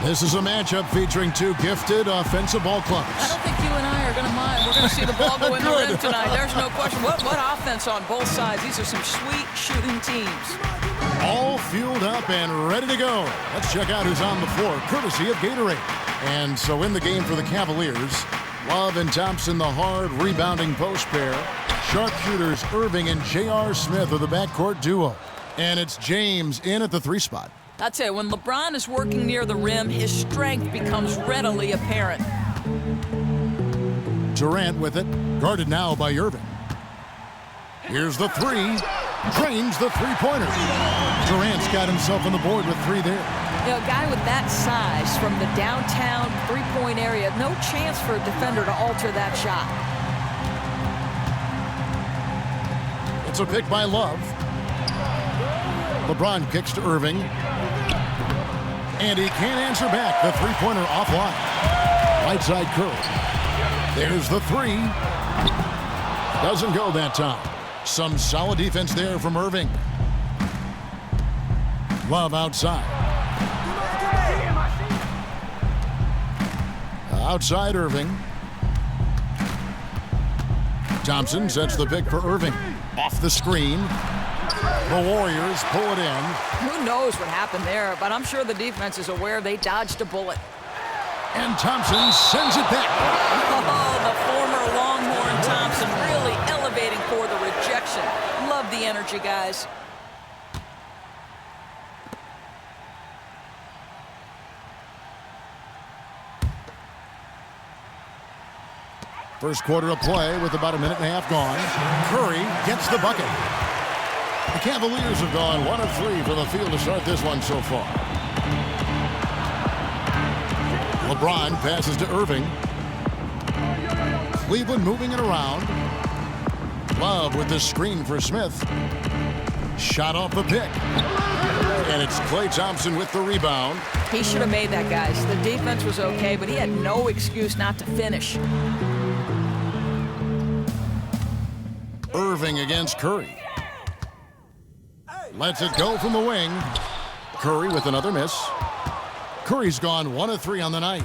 This is a matchup featuring two gifted offensive ball clubs. I don't think you and I are going to mind. We're going to see the ball go in the rim tonight. There's no question. What offense on both sides. These are some sweet shooting teams. All fueled up and ready to go. Let's check out who's on the floor, courtesy of Gatorade. And so in the game for the Cavaliers, Love and Thompson, the hard rebounding post pair. Sharpshooters Irving and J.R. Smith are the backcourt duo. And it's James in at the 3 spot. I'd say when LeBron is working near the rim, his strength becomes readily apparent. Durant with it, guarded now by Irving. Here's the 3, drains the three-pointer. Durant's got himself on the board with 3 there. You know, a guy with that size from the downtown three-point area, no chance for a defender to alter that shot. It's a pick by Love. LeBron kicks to Irving. And he can't answer back. The three-pointer offline. Right side Curry. There's the 3. Doesn't go that time. Some solid defense there from Irving. Love outside. Outside Irving. Thompson sets the pick for Irving. Off the screen. The Warriors pull it in. Who knows what happened there, but I'm sure the defense is aware they dodged a bullet. And Thompson sends it back. Oh, the former Longhorn Thompson really elevating for the rejection. Love the energy, guys. First quarter of play with about a minute and a half gone. Curry gets the bucket. The Cavaliers have gone 1 of 3 from the field to start this one so far. LeBron passes to Irving. Cleveland moving it around. Love with the screen for Smith. Shot off the pick. And it's Klay Thompson with the rebound. He should have made that, guys. The defense was okay, but he had no excuse not to finish. Irving against Curry. Lets it go from the wing. Curry with another miss. Curry's gone 1 of 3 on the night.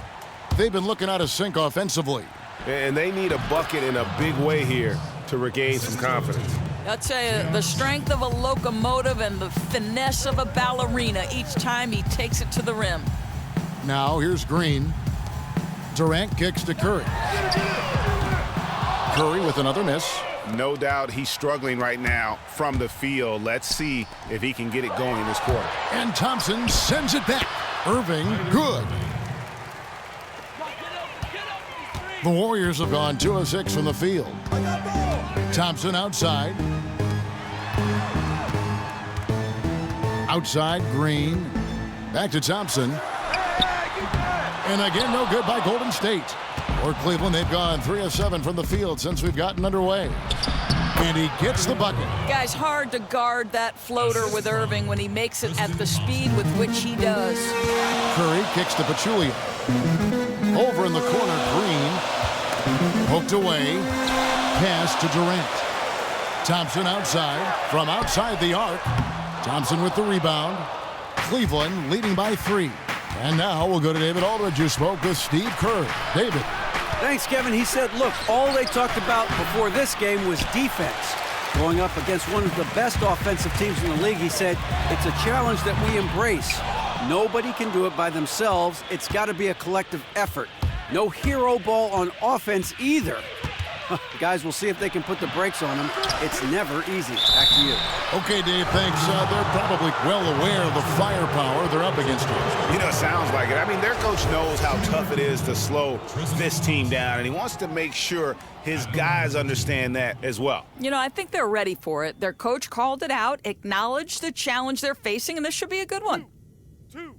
They've been looking out of sync offensively. And they need a bucket in a big way here to regain some confidence. I'll tell you, the strength of a locomotive and the finesse of a ballerina each time he takes it to the rim. Now here's Green. Durant kicks to Curry. Curry with another miss. No doubt he's struggling right now from the field. Let's see if he can get it going this quarter. And Thompson sends it back. Irving, good. The Warriors have gone 2 of 6 from the field. Thompson outside. Outside, Green. Back to Thompson. And again, no good by Golden State. For Cleveland, they've gone 3 of 7 from the field since we've gotten underway. And he gets the bucket. Guys, hard to guard that floater with Irving when he makes it at the speed with which he does. Curry kicks to Pachulia. Over in the corner, Green. Poked away. Pass to Durant. Thompson outside. From outside the arc. Thompson with the rebound. Cleveland leading by 3. And now we'll go to David Aldridge, who spoke with Steve Kerr. David. Thanks, Kevin. He said, look, all they talked about before this game was defense. Going up against one of the best offensive teams in the league, he said, it's a challenge that we embrace. Nobody can do it by themselves. It's got to be a collective effort. No hero ball on offense either. Guys, we'll see if they can put the brakes on them. It's never easy. Back to you. Okay, Dave, thanks. They're probably well aware of the firepower they're up against here. You know, it sounds like it. I mean, their coach knows how tough it is to slow this team down, and he wants to make sure his guys understand that as well. You know, I think they're ready for it. Their coach called it out, acknowledged the challenge they're facing, and this should be a good one. 2.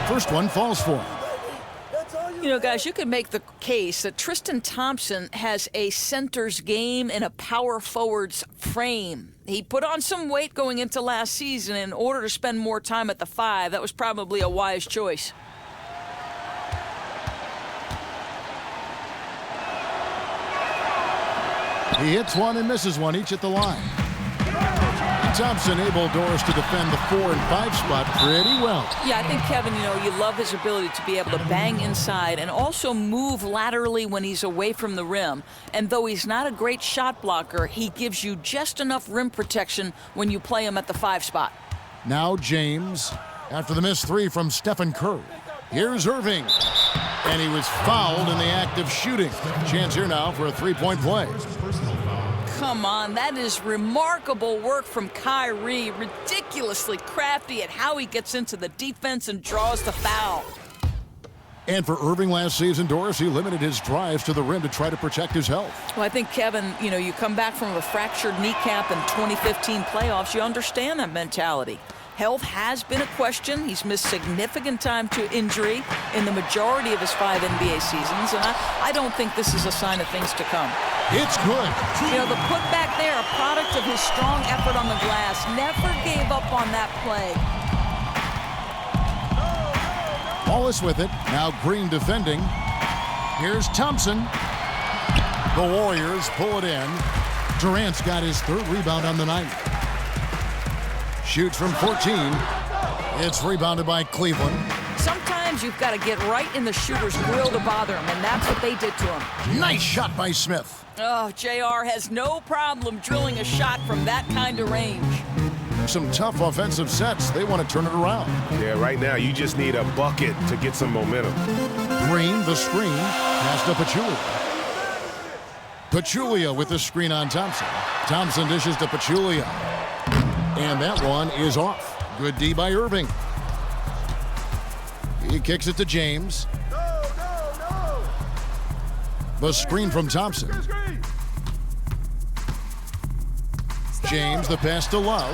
First one falls for him. You know, guys, you could make the case that Tristan Thompson has a center's game and a power forward's frame. He put on some weight going into last season in order to spend more time at the 5. That was probably a wise choice. He hits one and misses one, each at the line. Thompson able, Doris, to defend the 4 and 5 spot pretty well. Yeah, I think, Kevin, you love his ability to be able to bang inside and also move laterally when he's away from the rim. And though he's not a great shot blocker, he gives you just enough rim protection when you play him at the 5 spot. Now James, after the missed 3 from Stephen Curry. Here's Irving. And he was fouled in the act of shooting. Chance here now for a 3-point play. Come on, that is remarkable work from Kyrie. Ridiculously crafty at how he gets into the defense and draws the foul. And for Irving last season, Doris, he limited his drives to the rim to try to protect his health. Well, I think, Kevin, you come back from a fractured kneecap in 2015 playoffs, you understand that mentality. Health has been a question. He's missed significant time to injury in the majority of his 5 NBA seasons, and I don't think this is a sign of things to come. It's good. The putback there, a product of his strong effort on the glass. Never gave up on that play. Wallace with it. Now Green defending. Here's Thompson. The Warriors pull it in. Durant's got his 3rd rebound on the night. Shoots from 14. It's rebounded by Cleveland. Sometimes you've got to get right in the shooter's grill to bother him, and that's what they did to him. Nice shot by Smith. Oh, JR has no problem drilling a shot from that kind of range. Some tough offensive sets. They want to turn it around. Yeah, right now you just need a bucket to get some momentum. Green, the screen. Pass to Pachulia. Pachulia with the screen on Thompson. Thompson dishes to Pachulia. And that one is off. Good D by Irving. He kicks it to James. The screen from Thompson. James, the pass to Love.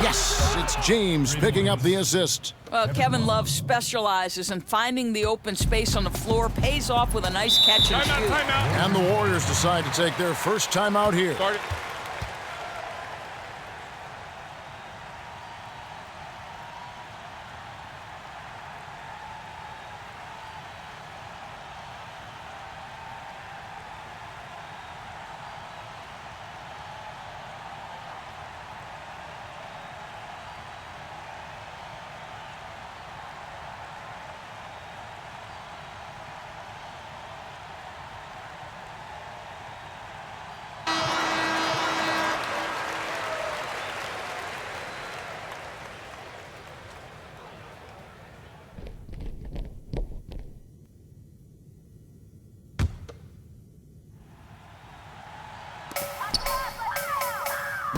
Yes, it's James picking up the assist. Well, Kevin Love specializes in finding the open space on the floor, pays off with a nice catch and shoot. And the Warriors decide to take their first timeout here.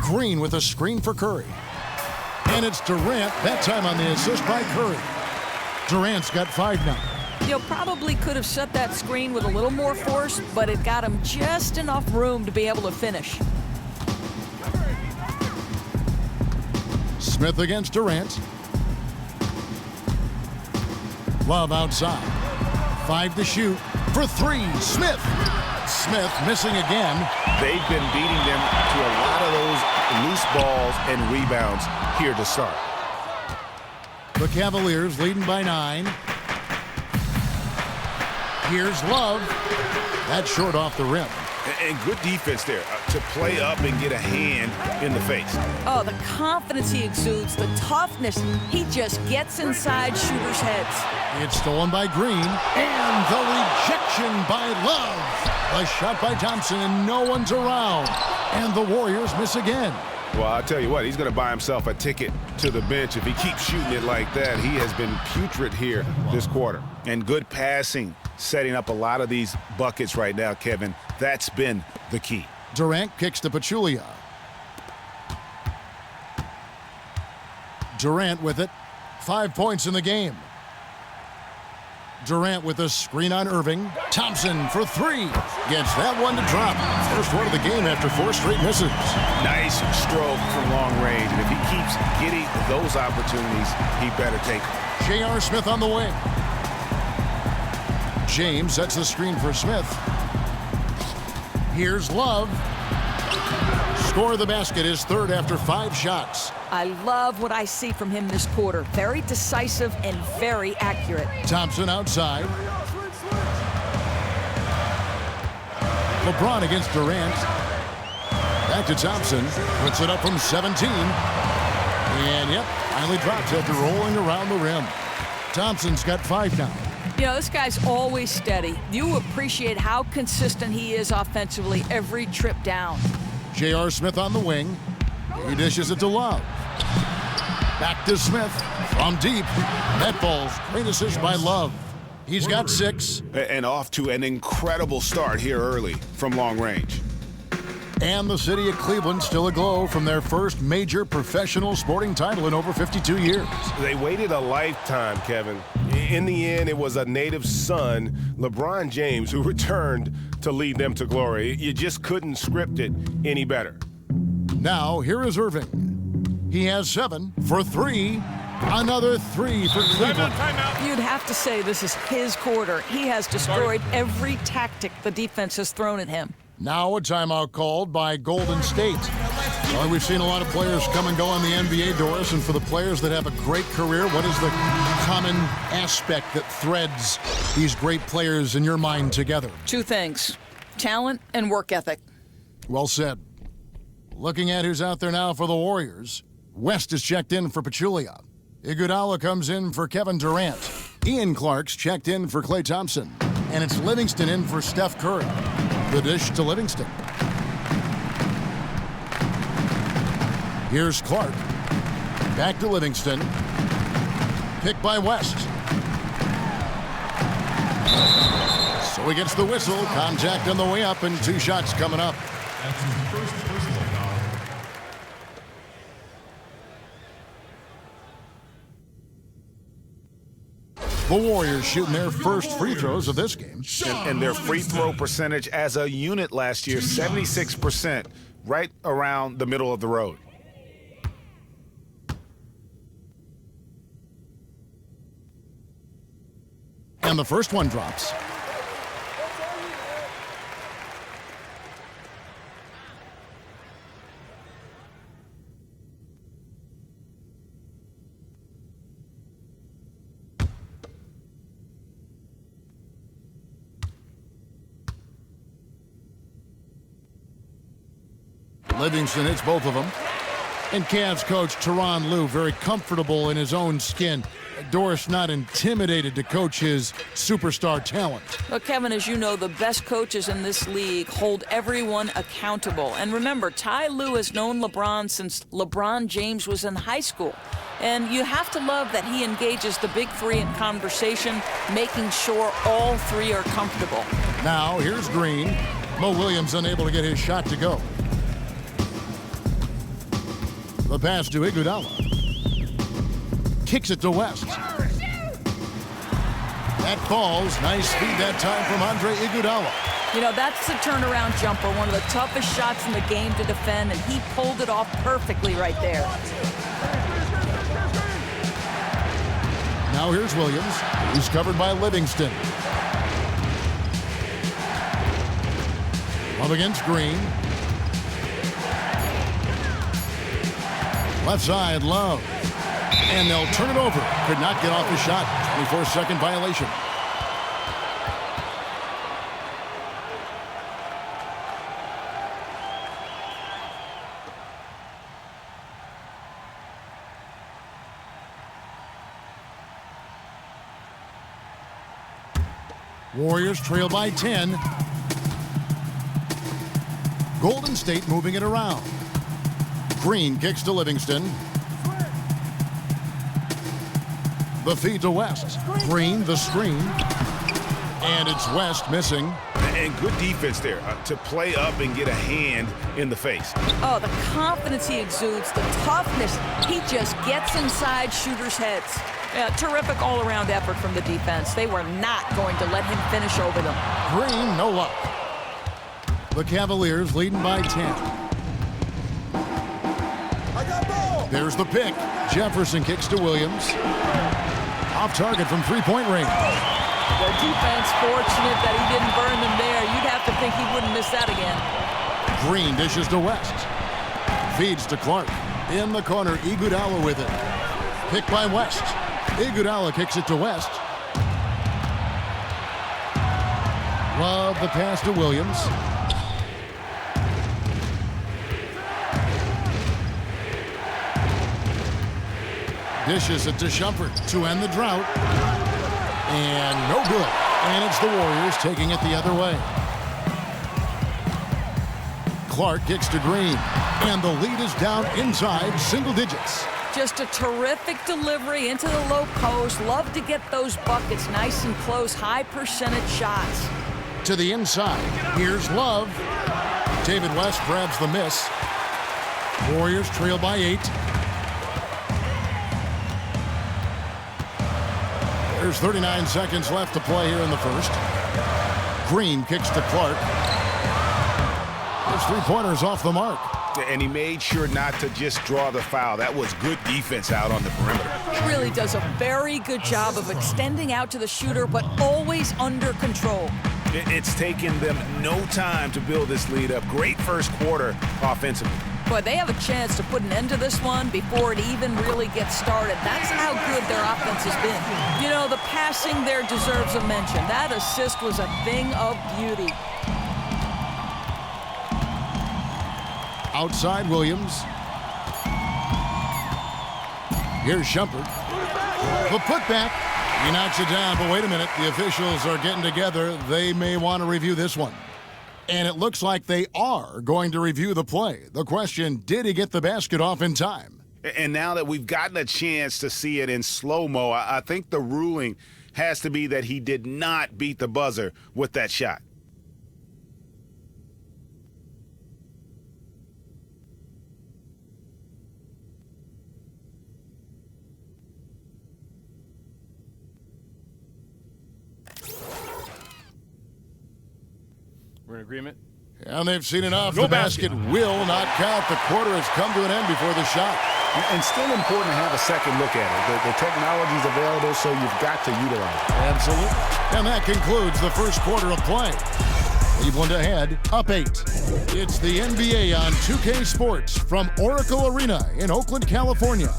Green with a screen for Curry. And it's Durant, that time on the assist by Curry. Durant's got 5 now. Probably could have set that screen with a little more force, but it got him just enough room to be able to finish. Smith against Durant. Love outside. 5 to shoot for 3. Smith. Smith missing again. They've been beating them to a lot of those loose balls and rebounds here to start. The Cavaliers leading by 9. Here's Love. That's short off the rim. And good defense there to play up and get a hand in the face. Oh, the confidence he exudes, the toughness. He just gets inside shooters' heads. It's stolen by Green. And the rejection by Love. A shot by Thompson, and no one's around. And the Warriors miss again. Well, I'll tell you what, he's going to buy himself a ticket to the bench if he keeps shooting it like that. He has been putrid here this quarter. And good passing, setting up a lot of these buckets right now, Kevin. That's been the key. Durant kicks to Pachulia. Durant with it. 5 points in the game. Durant with a screen on Irving. Thompson for 3. Gets that one to drop. First one of the game after 4 straight misses. Nice stroke from long range. And if he keeps getting those opportunities, he better take them. J.R. Smith on the wing. James sets the screen for Smith. Here's Love. Score of the basket is 3rd after 5 shots. I love what I see from him this quarter. Very decisive and very accurate. Thompson outside. LeBron against Durant. Back to Thompson. Puts it up from 17. And, yep, finally drops after rolling around the rim. Thompson's got 5 now. You know, this guy's always steady. You appreciate how consistent he is offensively every trip down. J.R. Smith on the wing. He dishes it to Love. Back to Smith from deep. Net balls. Great assist by Love. He's got 6. And off to an incredible start here early from long range. And the city of Cleveland still aglow from their first major professional sporting title in over 52 years. They waited a lifetime, Kevin. In the end, it was a native son, LeBron James, who returned to lead them to glory. You just couldn't script it any better. Now, here is Irving. He has 7 for 3. Another 3 for Cleveland. You'd have to say this is his quarter. He has destroyed every tactic the defense has thrown at him. Now a timeout called by Golden State. Well, we've seen a lot of players come and go in the NBA, Doris, and for the players that have a great career, what is the common aspect that threads these great players in your mind together? 2 things, talent and work ethic. Well said. Looking at who's out there now for the Warriors, West is checked in for Pachulia. Iguodala comes in for Kevin Durant. Ian Clark's checked in for Klay Thompson. And it's Livingston in for Steph Curry. The dish to Livingston. Here's Clark. Back to Livingston. Picked by West. So he gets the whistle. Contact on the way up and 2 shots coming up. That's his first personal foul. The Warriors shooting their first free throws of this game. And their free throw percentage as a unit last year, 76%, right around the middle of the road. And the first one drops. Livingston hits both of them. And Cavs coach Tyronn Lue very comfortable in his own skin. Doris not intimidated to coach his superstar talent. Well, Kevin, as you know, the best coaches in this league hold everyone accountable. And remember, Ty Lue has known LeBron since LeBron James was in high school. And you have to love that he engages the big 3 in conversation, making sure all 3 are comfortable. Now, here's Green. Mo Williams unable to get his shot to go. The pass to Iguodala. Kicks it to West. That falls. Nice speed that time from Andre Iguodala. You know, that's the turnaround jumper, one of the toughest shots in the game to defend, and he pulled it off perfectly right there. Now here's Williams. He's covered by Livingston. Up against Green. Left side, Love. And they'll turn it over. Could not get off his shot. 24-second violation. Warriors trail by 10. Golden State moving it around. Green kicks to Livingston. The feed to West. Green, the screen. And it's West missing. And good defense there to play up and get a hand in the face. Oh, the confidence he exudes, the toughness. He just gets inside shooters' heads. Yeah, terrific all-around effort from the defense. They were not going to let him finish over them. Green, no luck. The Cavaliers leading by 10. There's the pick. Jefferson kicks to Williams. Off target from three-point range. The defense fortunate that he didn't burn them there. You'd have to think he wouldn't miss that again. Green dishes to West. Feeds to Clark. In the corner, Iguodala with it. Picked by West. Iguodala kicks it to West. Love the pass to Williams. Dishes it to Shumpert to end the drought. And no good. And it's the Warriors taking it the other way. Clark kicks to Green. And the lead is down inside single digits. Just a terrific delivery into the low post. Love to get those buckets nice and close, high percentage shots. To the inside. Here's Love. David West grabs the miss. Warriors trail by 8. There's 39 seconds left to play here in the first. Green kicks to Clark. There's 3-pointers off the mark. And he made sure not to just draw the foul. That was good defense out on the perimeter. He really does a very good job of extending out to the shooter, but always under control. It's taken them no time to build this lead up. Great first quarter offensively. But they have a chance to put an end to this one before it even really gets started. That's how good their offense has been. You know, the passing there deserves a mention. That assist was a thing of beauty. Outside Williams. Here's Shumpert. The putback. He knocks it down, but wait a minute. The officials are getting together. They may want to review this one. And it looks like they are going to review the play. The question, did he get the basket off in time? And now that we've gotten a chance to see it in slow-mo, I think the ruling has to be that he did not beat the buzzer with that shot. We're in agreement? And they've seen enough. The basket will not count. The quarter has come to an end before the shot. And still important to have a second look at it. The technology's available, so you've got to utilize it. Absolutely. And that concludes the first quarter of play. Cleveland ahead, up 8. It's the NBA on 2K Sports from Oracle Arena in Oakland, California.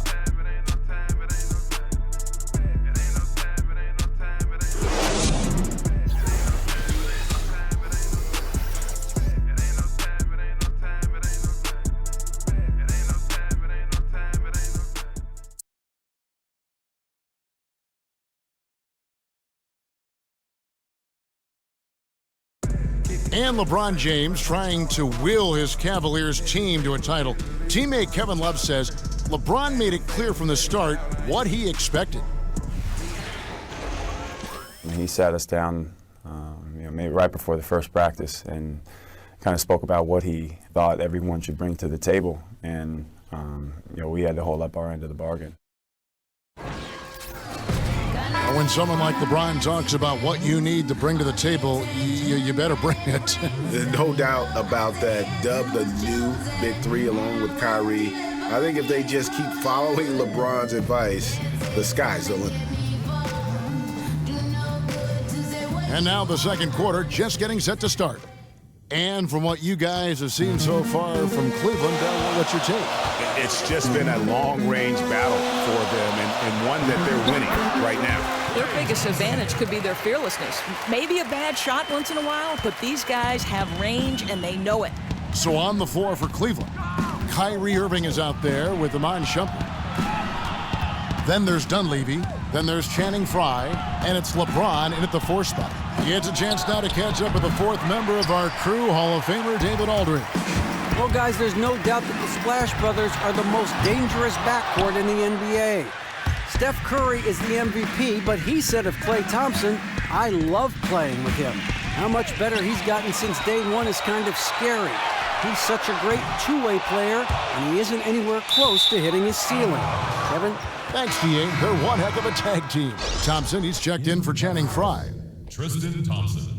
And LeBron James trying to will his Cavaliers team to a title. Teammate Kevin Love says LeBron made it clear from the start what he expected. He sat us down maybe right before the first practice and kind of spoke about what he thought everyone should bring to the table. And we had to hold up our end of the bargain. When someone like LeBron talks about what you need to bring to the table, you better bring it. No doubt about that. Dubbed the new Big Three along with Kyrie. I think if they just keep following LeBron's advice, the sky's the limit. And now the second quarter just getting set to start. And from what you guys have seen so far from Cleveland, what's your take? It's just been a long-range battle for them and one that they're winning right now. Their biggest advantage could be their fearlessness. Maybe a bad shot once in a while, but these guys have range and they know it. So on the floor for Cleveland, Kyrie Irving is out there with Iman Shumpert. Then there's Dunleavy. Then there's Channing Frye. And it's LeBron in at the 4 spot. He gets a chance now to catch up with the 4th member of our crew, Hall of Famer David Aldridge. Well, guys, there's no doubt that the Splash Brothers are the most dangerous backcourt in the NBA. Steph Curry is the MVP, but he said of Klay Thompson, I love playing with him. How much better he's gotten since day one is kind of scary. He's such a great two-way player, and he isn't anywhere close to hitting his ceiling. Kevin? Thanks, DA. They're one heck of a tag team. Thompson, he's checked in for Channing Frye. Tristan Thompson.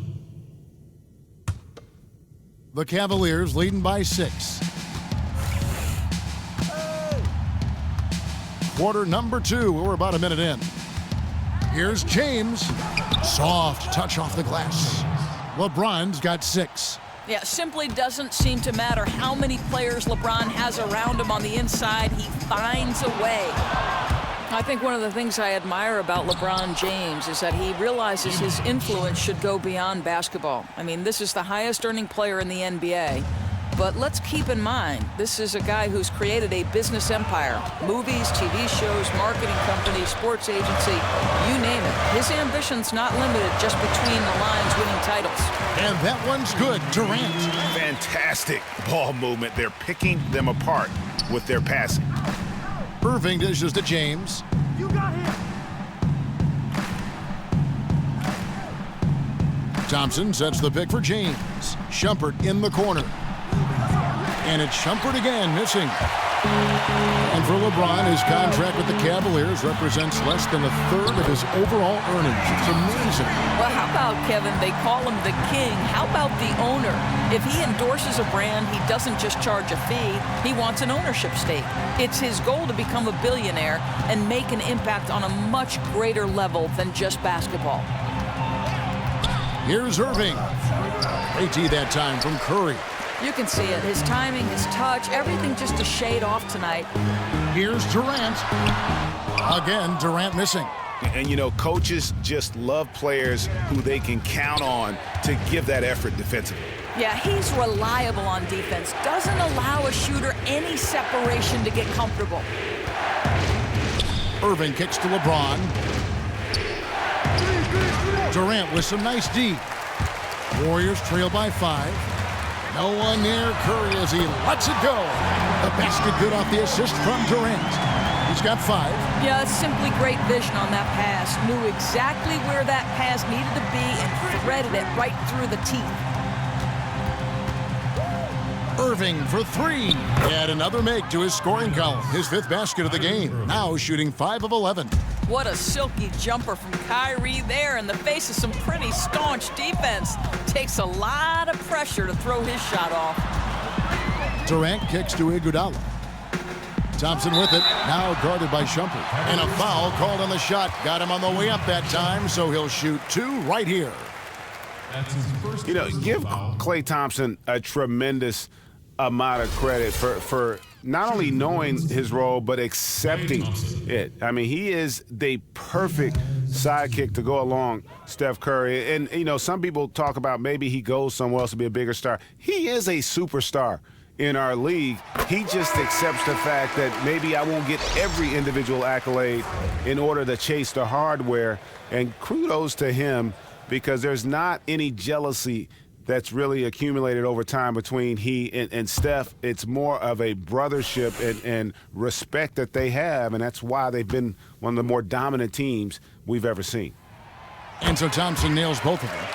The Cavaliers leading by 6. Quarter number 2. We're about a minute in. Here's James. Soft touch off the glass. LeBron's got 6. Yeah, simply doesn't seem to matter how many players LeBron has around him on the inside. He finds a way. I think one of the things I admire about LeBron James is that he realizes his influence should go beyond basketball. I mean, this is the highest earning player in the NBA. but let's keep in mind, this is a guy who's created a business empire. Movies, TV shows, marketing companies, sports agency, you name it. His ambition's not limited just between the lines winning titles. And that one's good. Durant. Fantastic ball movement. They're picking them apart with their passing. Irving dishes to James. You got him. Thompson sets the pick for James. Shumpert in the corner. And it's Shumpert again, missing. And for LeBron, his contract with the Cavaliers represents less than a third of his overall earnings. It's amazing. Well, how about, Kevin, they call him the king. How about the owner? If he endorses a brand, he doesn't just charge a fee. He wants an ownership stake. It's his goal to become a billionaire and make an impact on a much greater level than just basketball. Here's Irving. Great tee that time from Curry. You can see it. His timing, his touch, everything just a shade off tonight. Here's Durant. Again, Durant missing. And, you know, coaches just love players who they can count on to give that effort defensively. Yeah, he's reliable on defense. Doesn't allow a shooter any separation to get comfortable. Irving kicks to LeBron. Durant with some nice D. Warriors trail by 5. No one near Curry as he lets it go. The basket good off the assist from Durant. He's got 5. Yeah, it's simply great vision on that pass. Knew exactly where that pass needed to be and threaded it right through the teeth. Irving for 3. Add another make to his scoring column. His 5th basket of the game. Now shooting 5 of 11. What a silky jumper from Kyrie there in the face of some pretty staunch defense. Takes a lot of pressure to throw his shot off. Durant kicks to Iguodala. Thompson with it, now guarded by Shumpert. And a foul called on the shot. Got him on the way up that time, so he'll shoot 2 right here. That's his first You know, personal give foul. Klay Thompson a tremendous amount of credit for not only knowing his role, but accepting it. I mean, he is the perfect sidekick to go along Steph Curry. And, you know, some people talk about maybe he goes somewhere else to be a bigger star. He is a superstar in our league. He just accepts the fact that maybe I won't get every individual accolade in order to chase the hardware. And kudos to him, because there's not any jealousy that's really accumulated over time between he and Steph. It's more of a brothership and respect that they have, and that's why they've been one of the more dominant teams we've ever seen. And so Thompson nails both of them.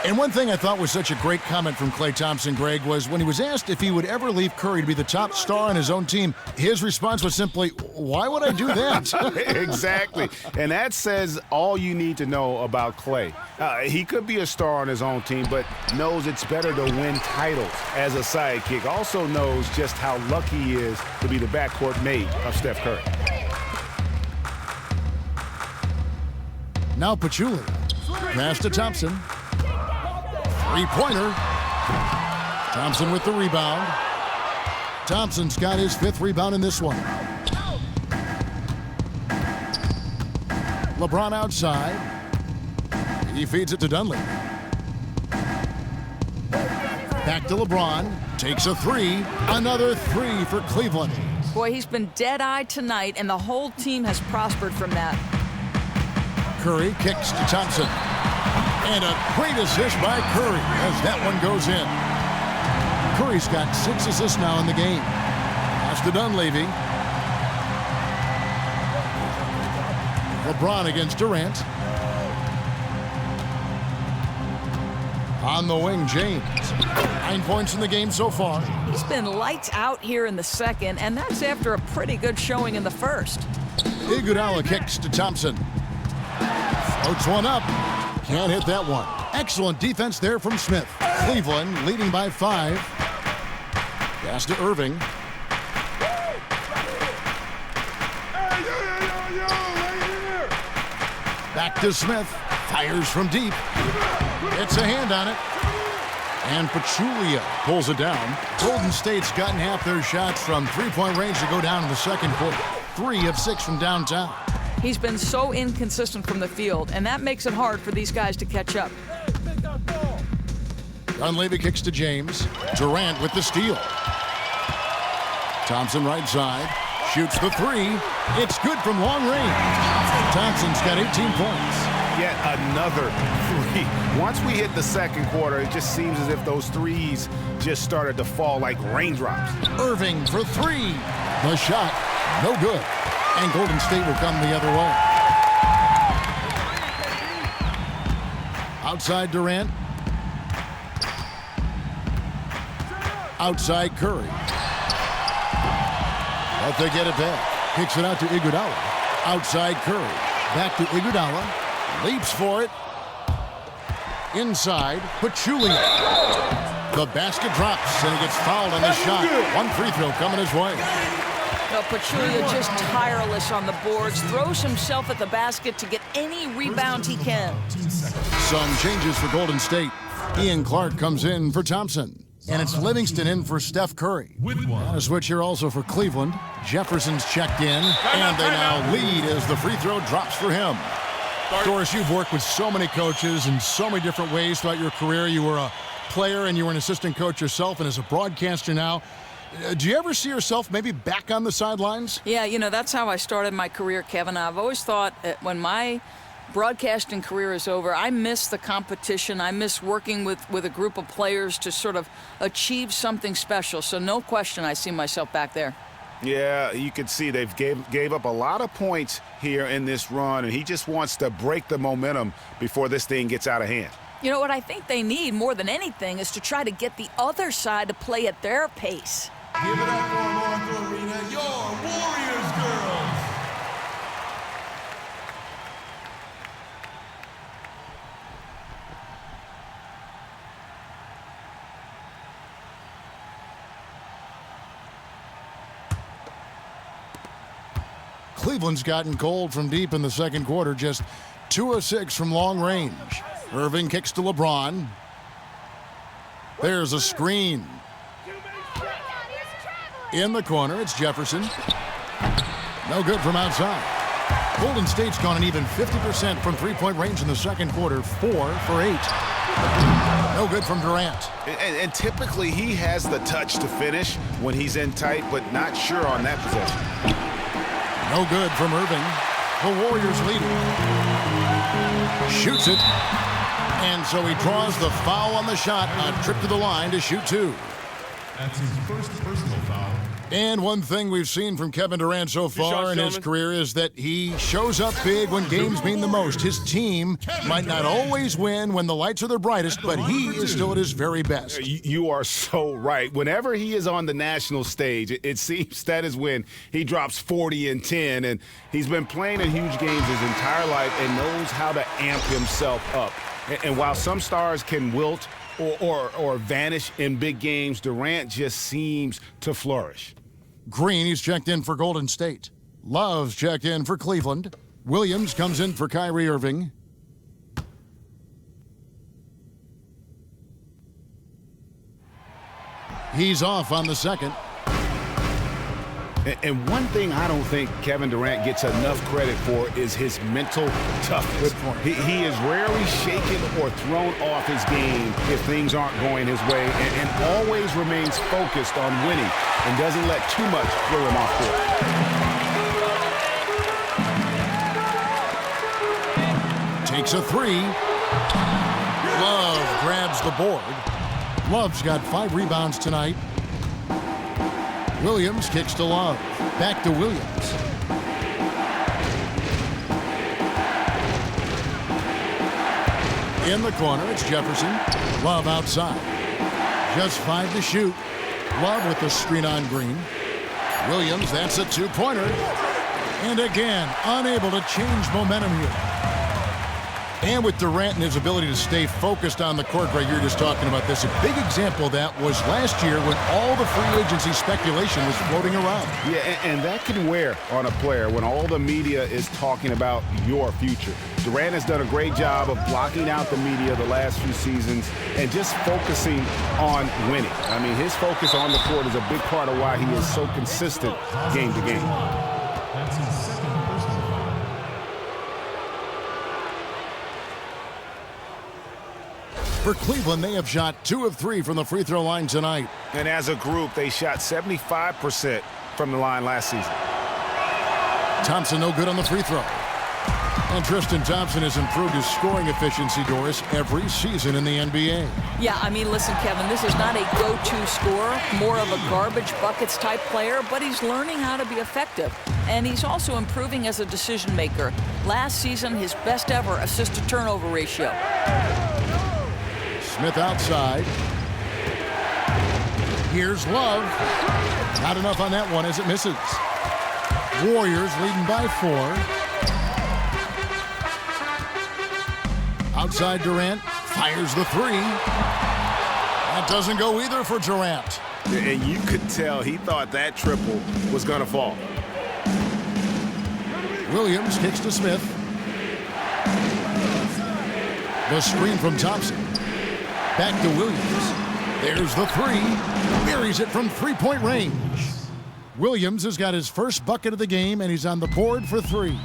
And one thing I thought was such a great comment from Klay Thompson, Greg, was when he was asked if he would ever leave Curry to be the top star on his own team, his response was simply, why would I do that? Exactly. And that says all you need to know about Klay. He could be a star on his own team, but knows it's better to win titles as a sidekick. Also knows just how lucky he is to be the backcourt mate of Steph Curry. Now Pachulia. Pass to Thompson. Three-pointer. Thompson with the rebound. Thompson's got his 5th rebound in this one. LeBron outside. He feeds it to Dunleavy. Back to LeBron. Takes a 3. Another 3 for Cleveland. Boy, he's been dead-eyed tonight, and the whole team has prospered from that. Curry kicks to Thompson. And a great assist by Curry as that one goes in. Curry's got 6 assists now in the game. Pass to Dunleavy. LeBron against Durant. On the wing, James. 9 points in the game so far. He's been lights out here in the second, and that's after a pretty good showing in the first. Iguodala kicks to Thompson. Floats one up. Can't hit that one. Excellent defense there from Smith. Cleveland leading by 5. Pass to Irving. Back to Smith. Fires from deep. Gets a hand on it. And Pachulia pulls it down. Golden State's gotten half their shots from three-point range to go down in the second quarter. 3 of 6 from downtown. He's been so inconsistent from the field, and that makes it hard for these guys to catch up. Dunleavy kicks to James. Durant with the steal. Thompson right side. Shoots the three. It's good from long range. Thompson's got 18 points. Yet another three. Once we hit the second quarter, it just seems as if those threes just started to fall like raindrops. Irving for three. The shot, no good. And Golden State will come the other way. Outside Durant. Outside Curry. But they get it back. Kicks it out to Iguodala. Outside Curry. Back to Iguodala. Leaps for it. Inside, Pachulia. The basket drops, and he gets fouled on the shot. One free throw coming his way. Pachulia just tireless on the boards. Throws himself at the basket to get any rebound he can. Some changes for Golden State. Ian Clark comes in for Thompson. And it's Livingston in for Steph Curry. And a switch here also for Cleveland. Jefferson's checked in, and they now lead as the free throw drops for him. Doris, you've worked with so many coaches in so many different ways throughout your career. You were a player and you were an assistant coach yourself, and as a broadcaster now. Do you ever see yourself maybe back on the sidelines? Yeah, you know, that's how I started my career, Kevin. I've always thought that when my broadcasting career is over, I miss the competition. I miss working with a group of players to sort of achieve something special. So no question I see myself back there. Yeah, you can see they've gave up a lot of points here in this run, and he just wants to break the momentum before this thing gets out of hand. You know, what I think they need more than anything is to try to get the other side to play at their pace. Give it up for Martha Arena, your Warriors girls. Cleveland's gotten cold from deep in the second quarter, just 2 of 6 from long range. Irving kicks to LeBron. There's a screen. In the corner, it's Jefferson. No good from outside. Golden State's gone an even 50% from three-point range in the second quarter, 4 for 8. No good from Durant. And typically he has the touch to finish when he's in tight, but not sure on that possession. No good from Irving. The Warriors lead it. Shoots it. And so he draws the foul on the shot, a trip to the line to shoot 2. That's his first personal foul. And one thing we've seen from Kevin Durant so far in his career is that he shows up big when games mean the most. His team might not always win when the lights are their brightest, but he is still at his very best. You are so right. Whenever he is on the national stage, it seems that is when he drops 40 and 10, and he's been playing in huge games his entire life and knows how to amp himself up. And while some stars can wilt or vanish in big games, Durant just seems to flourish. Green, he's checked in for Golden State. Love's checked in for Cleveland. Williams comes in for Kyrie Irving. He's off on the second. And one thing I don't think Kevin Durant gets enough credit for is his mental toughness. He is rarely shaken or thrown off his game if things aren't going his way, and always remains focused on winning and doesn't let too much throw him off course. Takes a 3. Love grabs the board. Love's got 5 rebounds tonight. Williams kicks to Love. Back to Williams. In the corner, it's Jefferson. Love outside. Just 5 to shoot. Love with the screen on Green. Williams, that's a 2-pointer. And again, unable to change momentum here. And with Durant and his ability to stay focused on the court, Greg, you're just talking about this. A big example of that was last year when all the free agency speculation was floating around. Yeah, and that can wear on a player when all the media is talking about your future. Durant has done a great job of blocking out the media the last few seasons and just focusing on winning. I mean, his focus on the court is a big part of why he is so consistent game to game. That's his second personal foul. For Cleveland, they have shot 2 of 3 from the free throw line tonight. And as a group, they shot 75% from the line last season. Thompson no good on the free throw. And Tristan Thompson has improved his scoring efficiency, Doris, every season in the NBA. Yeah, I mean, listen, Kevin, this is not a go-to scorer, more of a garbage buckets type player, but he's learning how to be effective. And he's also improving as a decision maker. Last season, his best ever assist-to-turnover ratio. Smith outside. Here's Love. Not enough on that one as it misses. Warriors leading by 4. Outside Durant, fires the 3. That doesn't go either for Durant. And you could tell he thought that triple was going to fall. Williams kicks to Smith. The screen from Thompson. Back to Williams. There's the 3. Buries it from three-point range. Williams has got his first bucket of the game, and he's on the board for 3.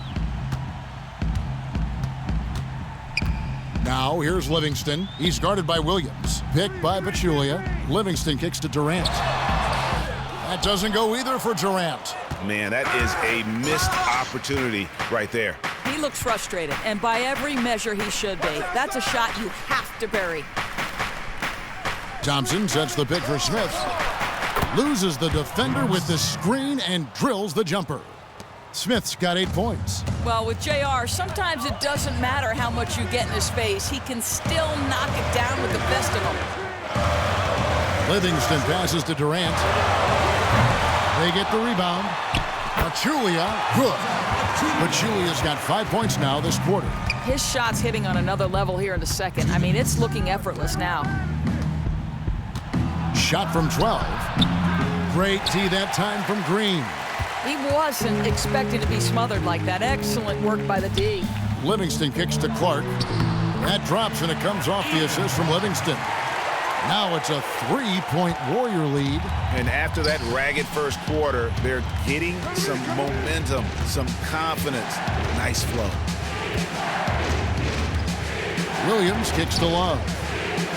Now, here's Livingston. He's guarded by Williams. Picked by Pachulia. Livingston kicks to Durant. That doesn't go either for Durant. Man, that is a missed opportunity right there. He looks frustrated, and by every measure he should be. That's a shot you have to bury. Thompson sets the pick for Smith. Loses the defender with the screen and drills the jumper. Smith's got 8 points. Well, with JR, sometimes it doesn't matter how much you get in his face. He can still knock it down with the best of them. Livingston passes to Durant. They get the rebound. Pachulia, good. Pachulia's got 5 points now this quarter. His shot's hitting on another level here in the second. I mean, it's looking effortless now. Shot from 12. Great tee that time from Green. He wasn't expected to be smothered like that. Excellent work by the D. Livingston kicks to Clark. That drops, and it comes off the assist from Livingston. Now it's a 3-point Warrior lead. And after that ragged first quarter, they're getting some momentum, some confidence. Nice flow. Williams kicks to Love.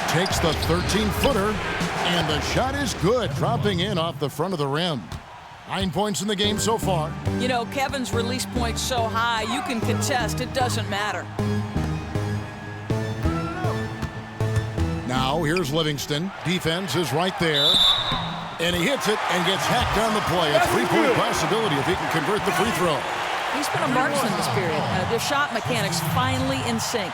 Takes the 13-footer, and the shot is good, dropping in off the front of the rim. 9 points in the game so far. You know, Kevin's release point's so high, you can contest. It doesn't matter. Now, here's Livingston. Defense is right there. And he hits it and gets hacked on the play. A 3-point possibility if he can convert the free throw. He's been a marksman this period. Their shot mechanics finally in sync.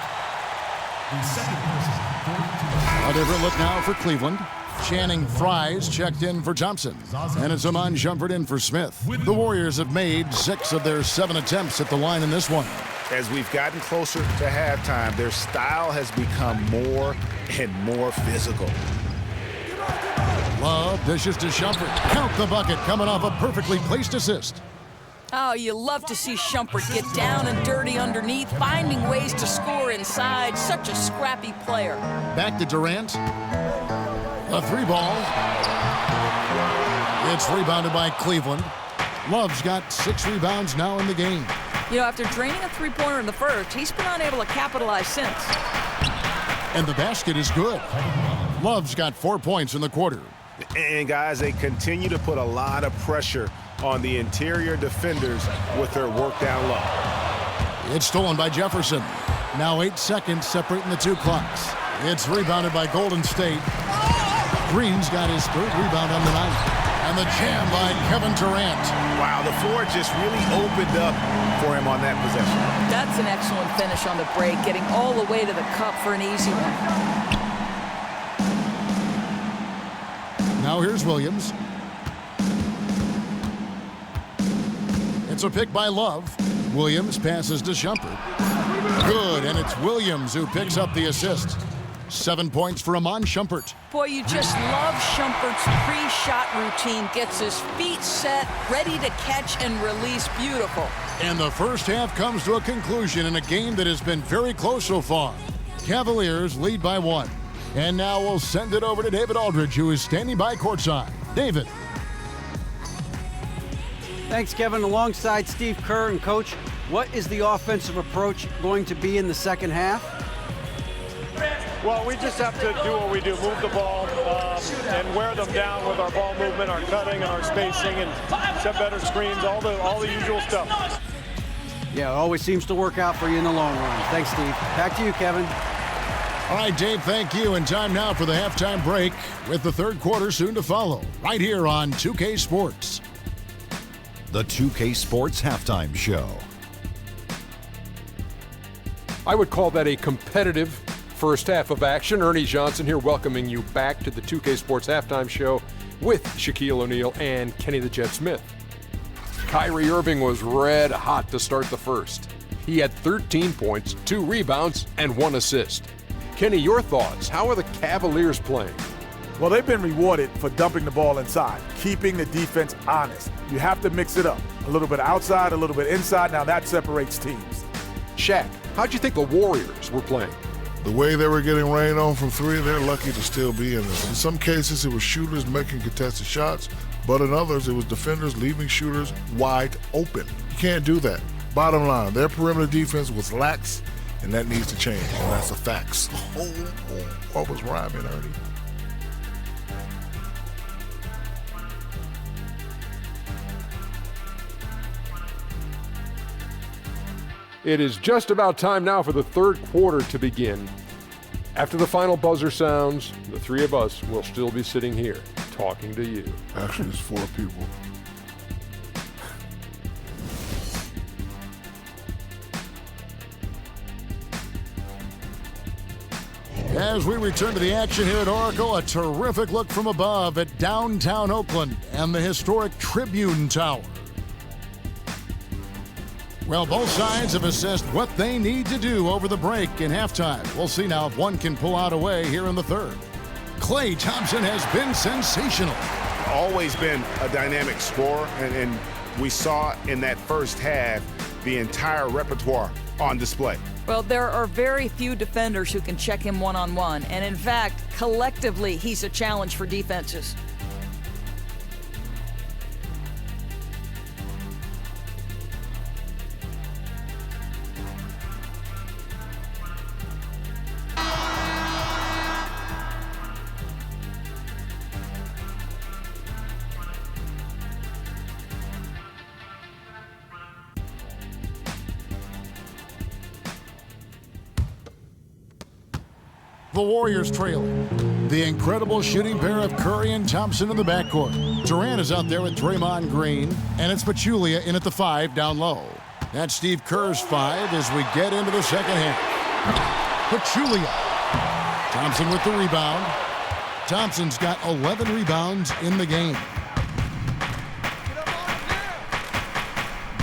A different look now for Cleveland. Channing Fries checked in for Thompson. And it's Iman Shumpert in for Smith. The Warriors have made 6 of their 7 attempts at the line in this one. As we've gotten closer to halftime, their style has become more and more physical. Love dishes to Shumpert. Count the bucket coming off a perfectly placed assist. Oh, you love to see Shumpert get down and dirty underneath, finding ways to score inside. Such a scrappy player. Back to Durant. A 3-ball. It's rebounded by Cleveland. Love's got 6 rebounds now in the game. You know, after draining a 3-pointer in the first, he's been unable to capitalize since. And the basket is good. Love's got 4 points in the quarter. And guys, they continue to put a lot of pressure on the interior defenders with their work down low. It's stolen by Jefferson. Now 8 seconds separating the 2 clocks. It's rebounded by Golden State. Green's got his 3rd rebound on the night. And the jam by Kevin Durant. Wow, the floor just really opened up for him on that possession. That's an excellent finish on the break, getting all the way to the cup for an easy one. Now here's Williams. It's a pick by Love. Williams passes to Shumpert. Good, and it's Williams who picks up the assist. 7 points for Iman Shumpert. Boy, you just love Shumpert's pre-shot routine. Gets his feet set, ready to catch and release. Beautiful. And the first half comes to a conclusion in a game that has been very close so far. Cavaliers lead by 1. And now we'll send it over to David Aldridge, who is standing by courtside. David. Thanks, Kevin. Alongside Steve Kerr and Coach, what is the offensive approach going to be in the second half? Well, we just have to do what we do, move the ball and wear them down with our ball movement, our cutting, and our spacing, and set better screens, all the usual stuff. Yeah, it always seems to work out for you in the long run. Thanks, Steve. Back to you, Kevin. All right, Dave, thank you. And time now for the halftime break with the third quarter soon to follow right here on 2K Sports. The 2K Sports Halftime Show. I would call that a competitive first half of action. Ernie Johnson here welcoming you back to the 2K Sports Halftime Show with Shaquille O'Neal and Kenny the Jet Smith. Kyrie Irving was red hot to start the first. He had 13 points, 2 rebounds, and 1 assist. Kenny, your thoughts? How are the Cavaliers playing? Well, they've been rewarded for dumping the ball inside, keeping the defense honest. You have to mix it up. A little bit outside, a little bit inside. Now that separates teams. Shaq, how'd you think the Warriors were playing? The way they were getting rain on from three, they're lucky to still be in this. In some cases, it was shooters making contested shots, but in others, it was defenders leaving shooters wide open. You can't do that. Bottom line, their perimeter defense was lax, and that needs to change, and that's a fact. What was rhyming, Ernie? It is just about time now for the third quarter to begin. After the final buzzer sounds, the three of us will still be sitting here talking to you. Actually, it's 4 people. As we return to the action here at Oracle, a terrific look from above at downtown Oakland and the historic Tribune Tower. Well, both sides have assessed what they need to do over the break in halftime. We'll see now if one can pull out a way here in the third. Klay Thompson has been sensational. Always been a dynamic scorer, and we saw in that first half the entire repertoire on display. Well, there are very few defenders who can check him one-on-one, and in fact, collectively, he's a challenge for defenses. The Warriors trailing. The incredible shooting pair of Curry and Thompson in the backcourt. Durant is out there with Draymond Green, and it's Pachulia in at the 5 down low. That's Steve Kerr's 5 as we get into the second half. Pachulia. Thompson with the rebound. Thompson's got 11 rebounds in the game.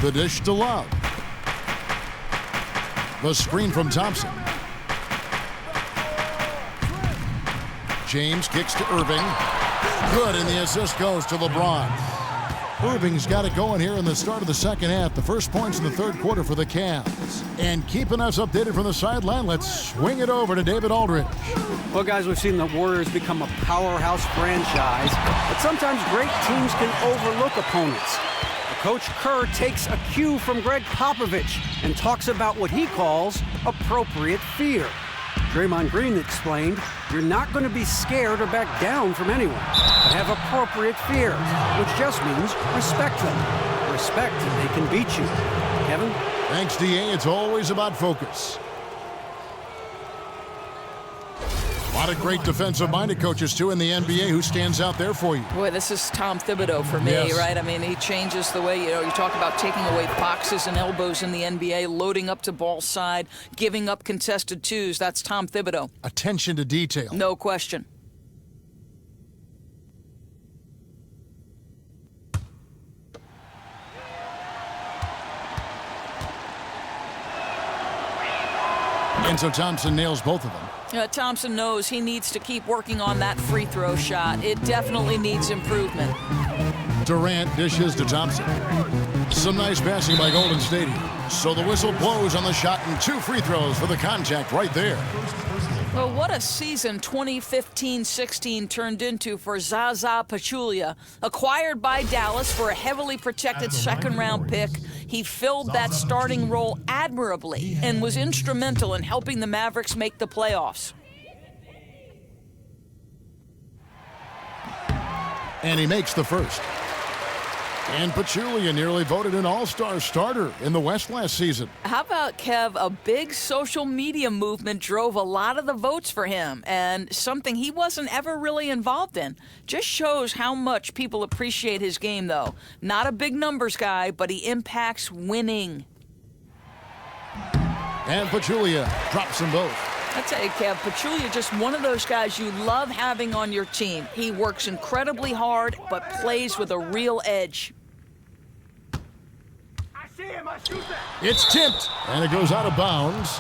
The dish to Love. The screen from Thompson. James kicks to Irving. Good, and the assist goes to LeBron. Irving's got it going here in the start of the second half. The first points in the third quarter for the Cavs. And keeping us updated from the sideline, let's swing it over to David Aldridge. Well, guys, we've seen the Warriors become a powerhouse franchise, but sometimes great teams can overlook opponents. Coach Kerr takes a cue from Greg Popovich and talks about what he calls appropriate fear. Draymond Green explained, you're not going to be scared or back down from anyone, but have appropriate fear, which just means respect them. Respect that they can beat you. Kevin? Thanks, DA. It's always about focus. A lot of great defensive-minded coaches, too, in the NBA. Who stands out there for you? Boy, this is Tom Thibodeau for me, yes. Right? I mean, he changes the way, you talk about taking away boxes and elbows in the NBA, loading up to ball side, giving up contested twos. That's Tom Thibodeau. Attention to detail. No question. And so Thompson nails both of them. Thompson knows he needs to keep working on that free throw shot. It definitely needs improvement. Durant dishes to Thompson. Some nice passing by Golden State. So the whistle blows on the shot and 2 free throws for the contact right there. Well, what a season 2015-16 turned into for Zaza Pachulia. Acquired by Dallas for a heavily protected second-round pick, he filled that starting role admirably and was instrumental in helping the Mavericks make the playoffs. And he makes the first. And Pachulia nearly voted an all-star starter in the West last season. How about, Kev, a big social media movement drove a lot of the votes for him, and something he wasn't ever really involved in. Just shows how much people appreciate his game, though. Not a big numbers guy, but he impacts winning. And Pachulia drops them both. I tell you, Kev, Pachulia just one of those guys you love having on your team. He works incredibly hard, but plays with a real edge. It's tipped, and it goes out of bounds.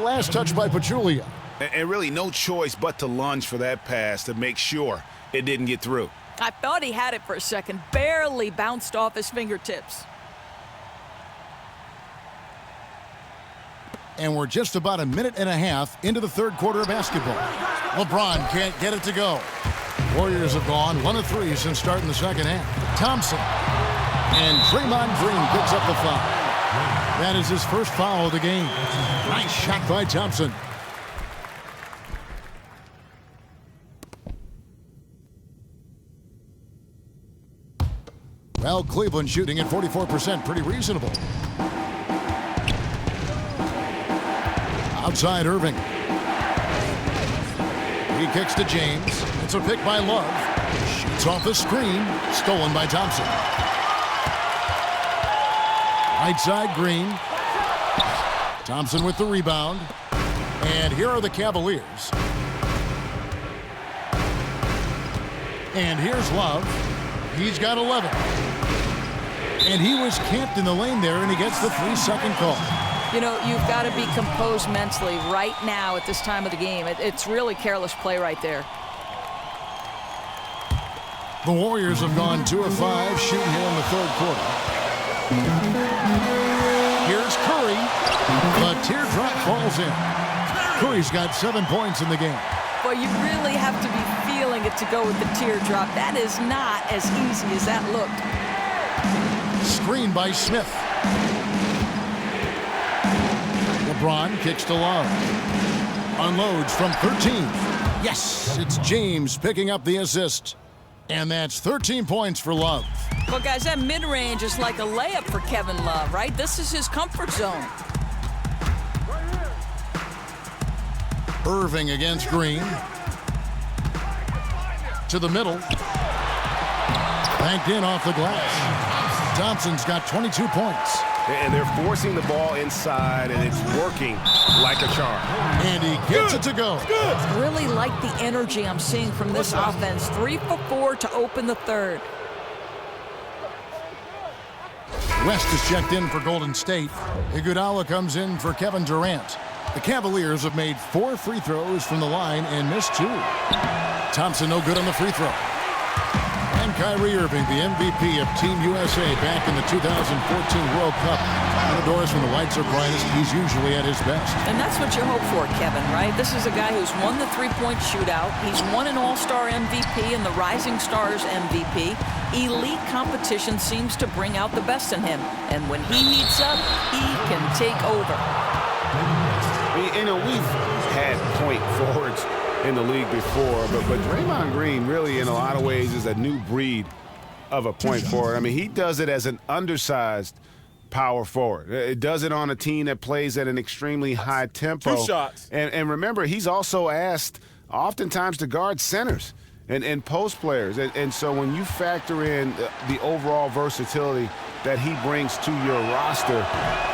Last touch by Pachulia. And really no choice but to lunge for that pass to make sure it didn't get through. I thought he had it for a second, barely bounced off his fingertips. And we're just about a minute and a half into the third quarter of basketball. LeBron can't get it to go. Warriors have gone 1 of 3 since starting the second half. Thompson. And Draymond Green picks up the foul. That is his first foul of the game. Nice shot by Thompson. Well, Cleveland shooting at 44%, pretty reasonable. Outside Irving. He kicks to James. It's a pick by Love. Shoots off the screen. Stolen by Thompson. Right side Green. Thompson with the rebound. And here are the Cavaliers. And here's Love. He's got 11. And he was camped in the lane there, and he gets the 3-second call. You know, you've got to be composed mentally right now at this time of the game. It's really careless play right there. The Warriors have gone 2 of 5 shooting here in the third quarter. Here's Curry. The teardrop falls in. Curry's got 7 points in the game. Well, you really have to be feeling it to go with the teardrop. That is not as easy as that looked. Screen by Smith. LeBron kicks to Love. Unloads from 13. Yes, it's James picking up the assist. And that's 13 points for Love. Well, guys, that mid-range is like a layup for Kevin Love, right? This is his comfort zone. Irving against Green. To the middle. Banked in off the glass. Thompson's got 22 points. And they're forcing the ball inside, and it's working like a charm. And he gets it to go. Really like the energy I'm seeing from this offense. 3 for 4 to open the third. West is checked in for Golden State. Iguodala comes in for Kevin Durant. The Cavaliers have made 4 free throws from the line and missed 2. Thompson no good on the free throw. And Kyrie Irving, the MVP of Team USA back in the 2014 World Cup. Indoors when the lights are brightest, he's usually at his best. And that's what you hope for, Kevin, right? This is a guy who's won the three-point shootout. He's won an All-Star MVP and the Rising Stars MVP. Elite competition seems to bring out the best in him. And when he heats up, he can take over. You know, we've had point forwards in the league before, but Draymond Green really in a lot of ways is a new breed of a point forward. I mean, he does it as an undersized power forward. It does it on a team that plays at an extremely high tempo. 2 shots. And remember, he's also asked oftentimes to guard centers and post players. And so when you factor in the overall versatility that he brings to your roster,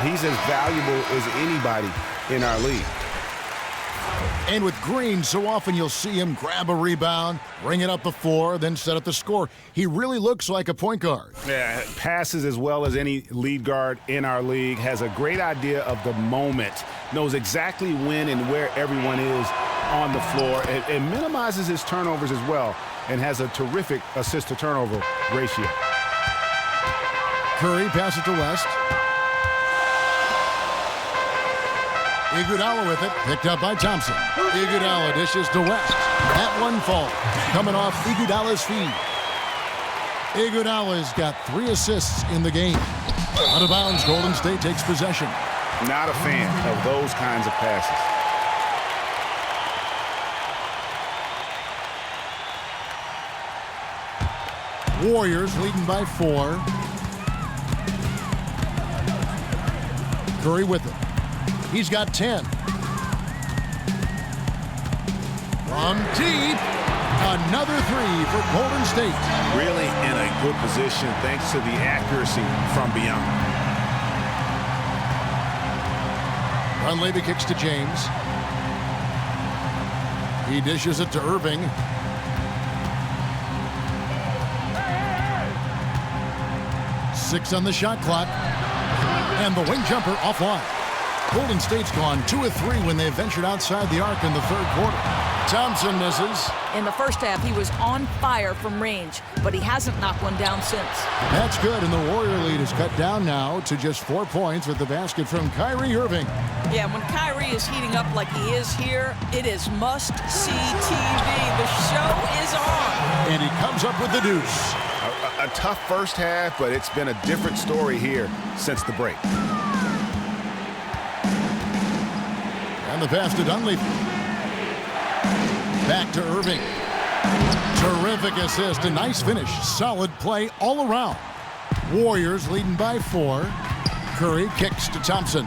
he's as valuable as anybody in our league. And with Green, so often you'll see him grab a rebound, bring it up the floor, then set up the score. He really looks like a point guard. Yeah, passes as well as any lead guard in our league, has a great idea of the moment, knows exactly when and where everyone is on the floor, and minimizes his turnovers as well, and has a terrific assist-to-turnover ratio. Curry passes to West. Iguodala with it, picked up by Thompson. Iguodala dishes to West. That one fall, coming off Iguodala's feed. Iguodala's got 3 assists in the game. Out of bounds, Golden State takes possession. Not a fan of those kinds of passes. Warriors leading by 4. Curry with it. He's got 10. From deep, another 3 for Golden State. Really in a good position thanks to the accuracy from beyond. Dunleavy kicks to James. He dishes it to Irving. Six on the shot clock. And the wing jumper offline. Golden State's gone 2 of 3 when they ventured outside the arc in the third quarter. Thompson misses. In the first half, he was on fire from range, but he hasn't knocked one down since. That's good, and the Warrior lead is cut down now to just 4 points with the basket from Kyrie Irving. Yeah, when Kyrie is heating up like he is here, it is must-see TV. The show is on. And he comes up with the deuce. A tough first half, but it's been a different story here since the break. And the pass to Dunleavy. Back to Irving. Terrific assist, a nice finish. Solid play all around. Warriors leading by 4. Curry kicks to Thompson.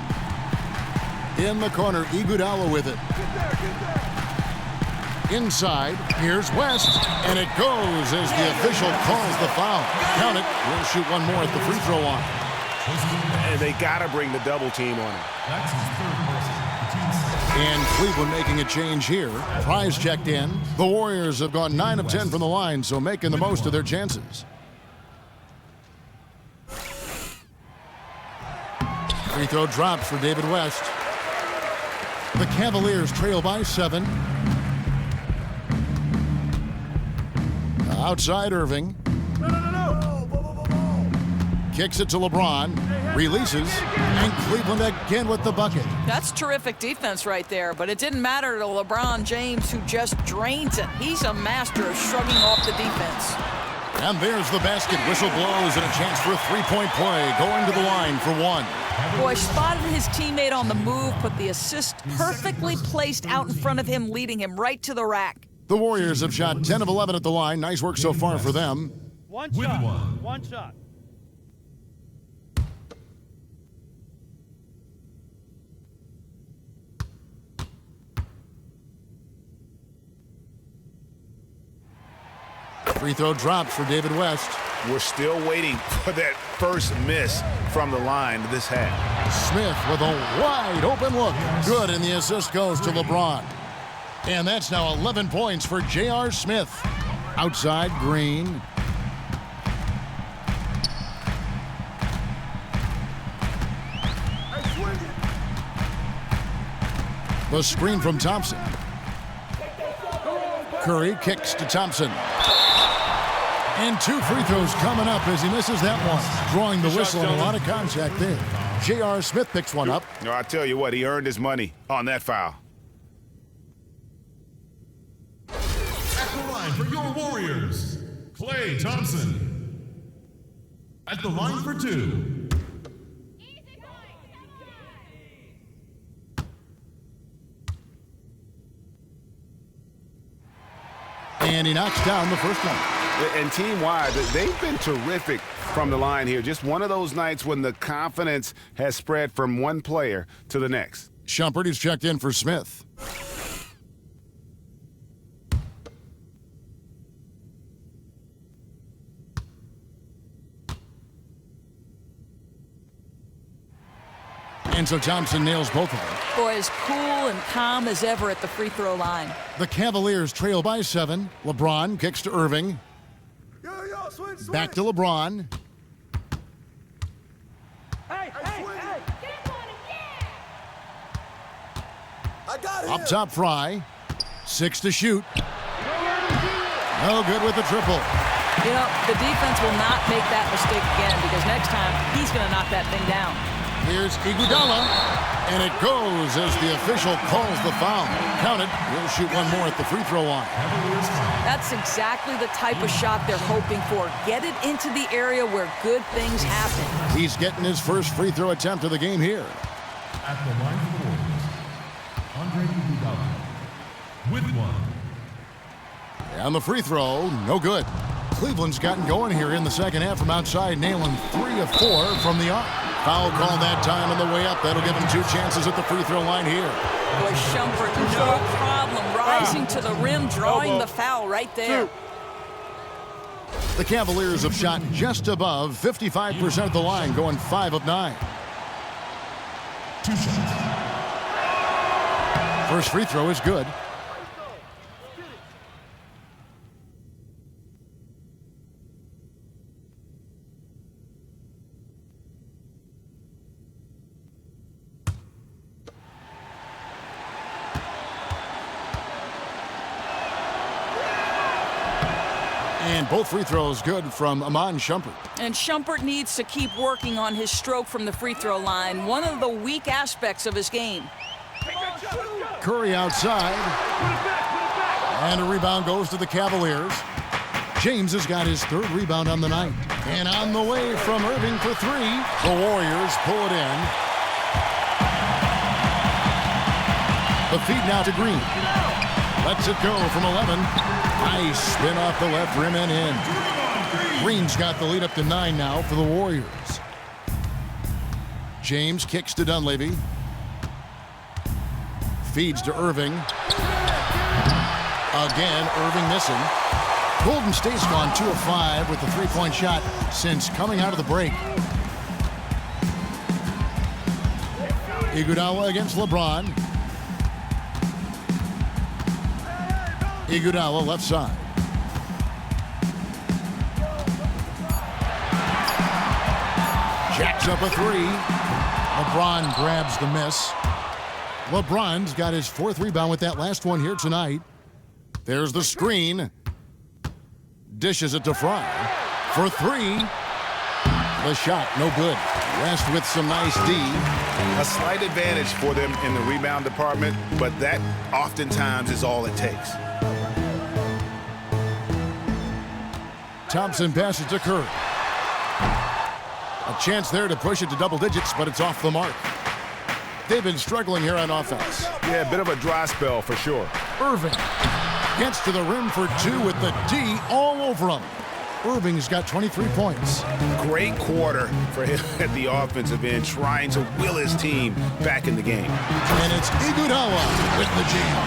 In the corner, Iguodala with it. Inside, here's West, and it goes as the official calls the foul. Count it. We'll shoot one more at the free throw line. And they got to bring the double team on him. That's his third person. And Cleveland making a change here. Prize checked in. The Warriors have gone 9 of 10 from the line, so making the most of their chances. Free throw drops for David West. The Cavaliers trail by 7. Outside Irving. Kicks it to LeBron. Releases. And Cleveland again with the bucket. That's terrific defense right there, but it didn't matter to LeBron James, who just drains it. He's a master of shrugging off the defense. And there's the basket. Whistle blows and a chance for a three-point play. Going to the line for 1. Boy, spotted his teammate on the move, put the assist perfectly placed out in front of him, leading him right to the rack. The Warriors have shot 10 of 11 at the line. Nice work so far for them. One shot. One shot. Free throw drops for David West. We're still waiting for that first miss from the line this half. Smith with a wide open look. Good, and the assist goes to LeBron. And that's now 11 points for J.R. Smith. Outside Green. The screen from Thompson. Curry kicks to Thompson. And 2 free throws coming up as he misses that one. Drawing the whistle and a lot of contact there. J.R. Smith picks one up. No, I tell you what, he earned his money on that foul. At the line for your Warriors, Klay Thompson. At the line for 2. And he knocks down the first one. And team-wide, they've been terrific from the line here. Just one of those nights when the confidence has spread from one player to the next. Shumpert is checked in for Smith. And so Thompson nails both of them. Boy, as cool and calm as ever at the free throw line. The Cavaliers trail by 7. LeBron kicks to Irving. Switch. Back to LeBron. Hey. I got him. Up top, Fry. 6 to shoot. No good with the triple. You know, the defense will not make that mistake again, because next time he's going to knock that thing down. Here's Iguodala, and it goes as the official calls the foul. Count it. We'll shoot one more at the free throw line. That's exactly the type of shot they're hoping for. Get it into the area where good things happen. He's getting his first free throw attempt of the game here. At the line for the Warriors, Andre Iguodala with 1. And the free throw, no good. Cleveland's gotten going here in the second half from outside, nailing 3 of 4 from the arc. Foul call that time on the way up. That'll give him 2 chances at the free throw line here. Boy, Shumpert, no problem rising to the rim, drawing the foul right there. The Cavaliers have shot just above 55% at the line, going 5 of 9. 2 shots. First free throw is good. And both free throws good from Iman Shumpert. And Shumpert needs to keep working on his stroke from the free throw line, one of the weak aspects of his game. Curry outside. And a rebound goes to the Cavaliers. James has got his 3rd rebound on the night. And on the way from Irving for 3. The Warriors pull it in. The feed now to Green. Lets it go from 11. Nice spin off the left rim and in. Green's got the lead up to 9 now for the Warriors. James kicks to Dunleavy. Feeds to Irving. Again, Irving missing. Golden State's gone 2 of 5 with the 3-point shot since coming out of the break. Iguodala against LeBron. Iguodala left side. Jacks up a 3. LeBron grabs the miss. LeBron's got his 4th rebound with that last one here tonight. There's the screen. Dishes it to Fry for 3. The shot, no good. West with some nice D. A slight advantage for them in the rebound department, but that oftentimes is all it takes. Thompson passes to Curry. A chance there to push it to double digits, but it's off the mark. They've been struggling here on offense. Yeah, a bit of a dry spell for sure. Irving gets to the rim for 2 with the D all over him. Irving's got 23 points. Great quarter for him at the offensive end, trying to will his team back in the game. And it's Iguodala with the jam.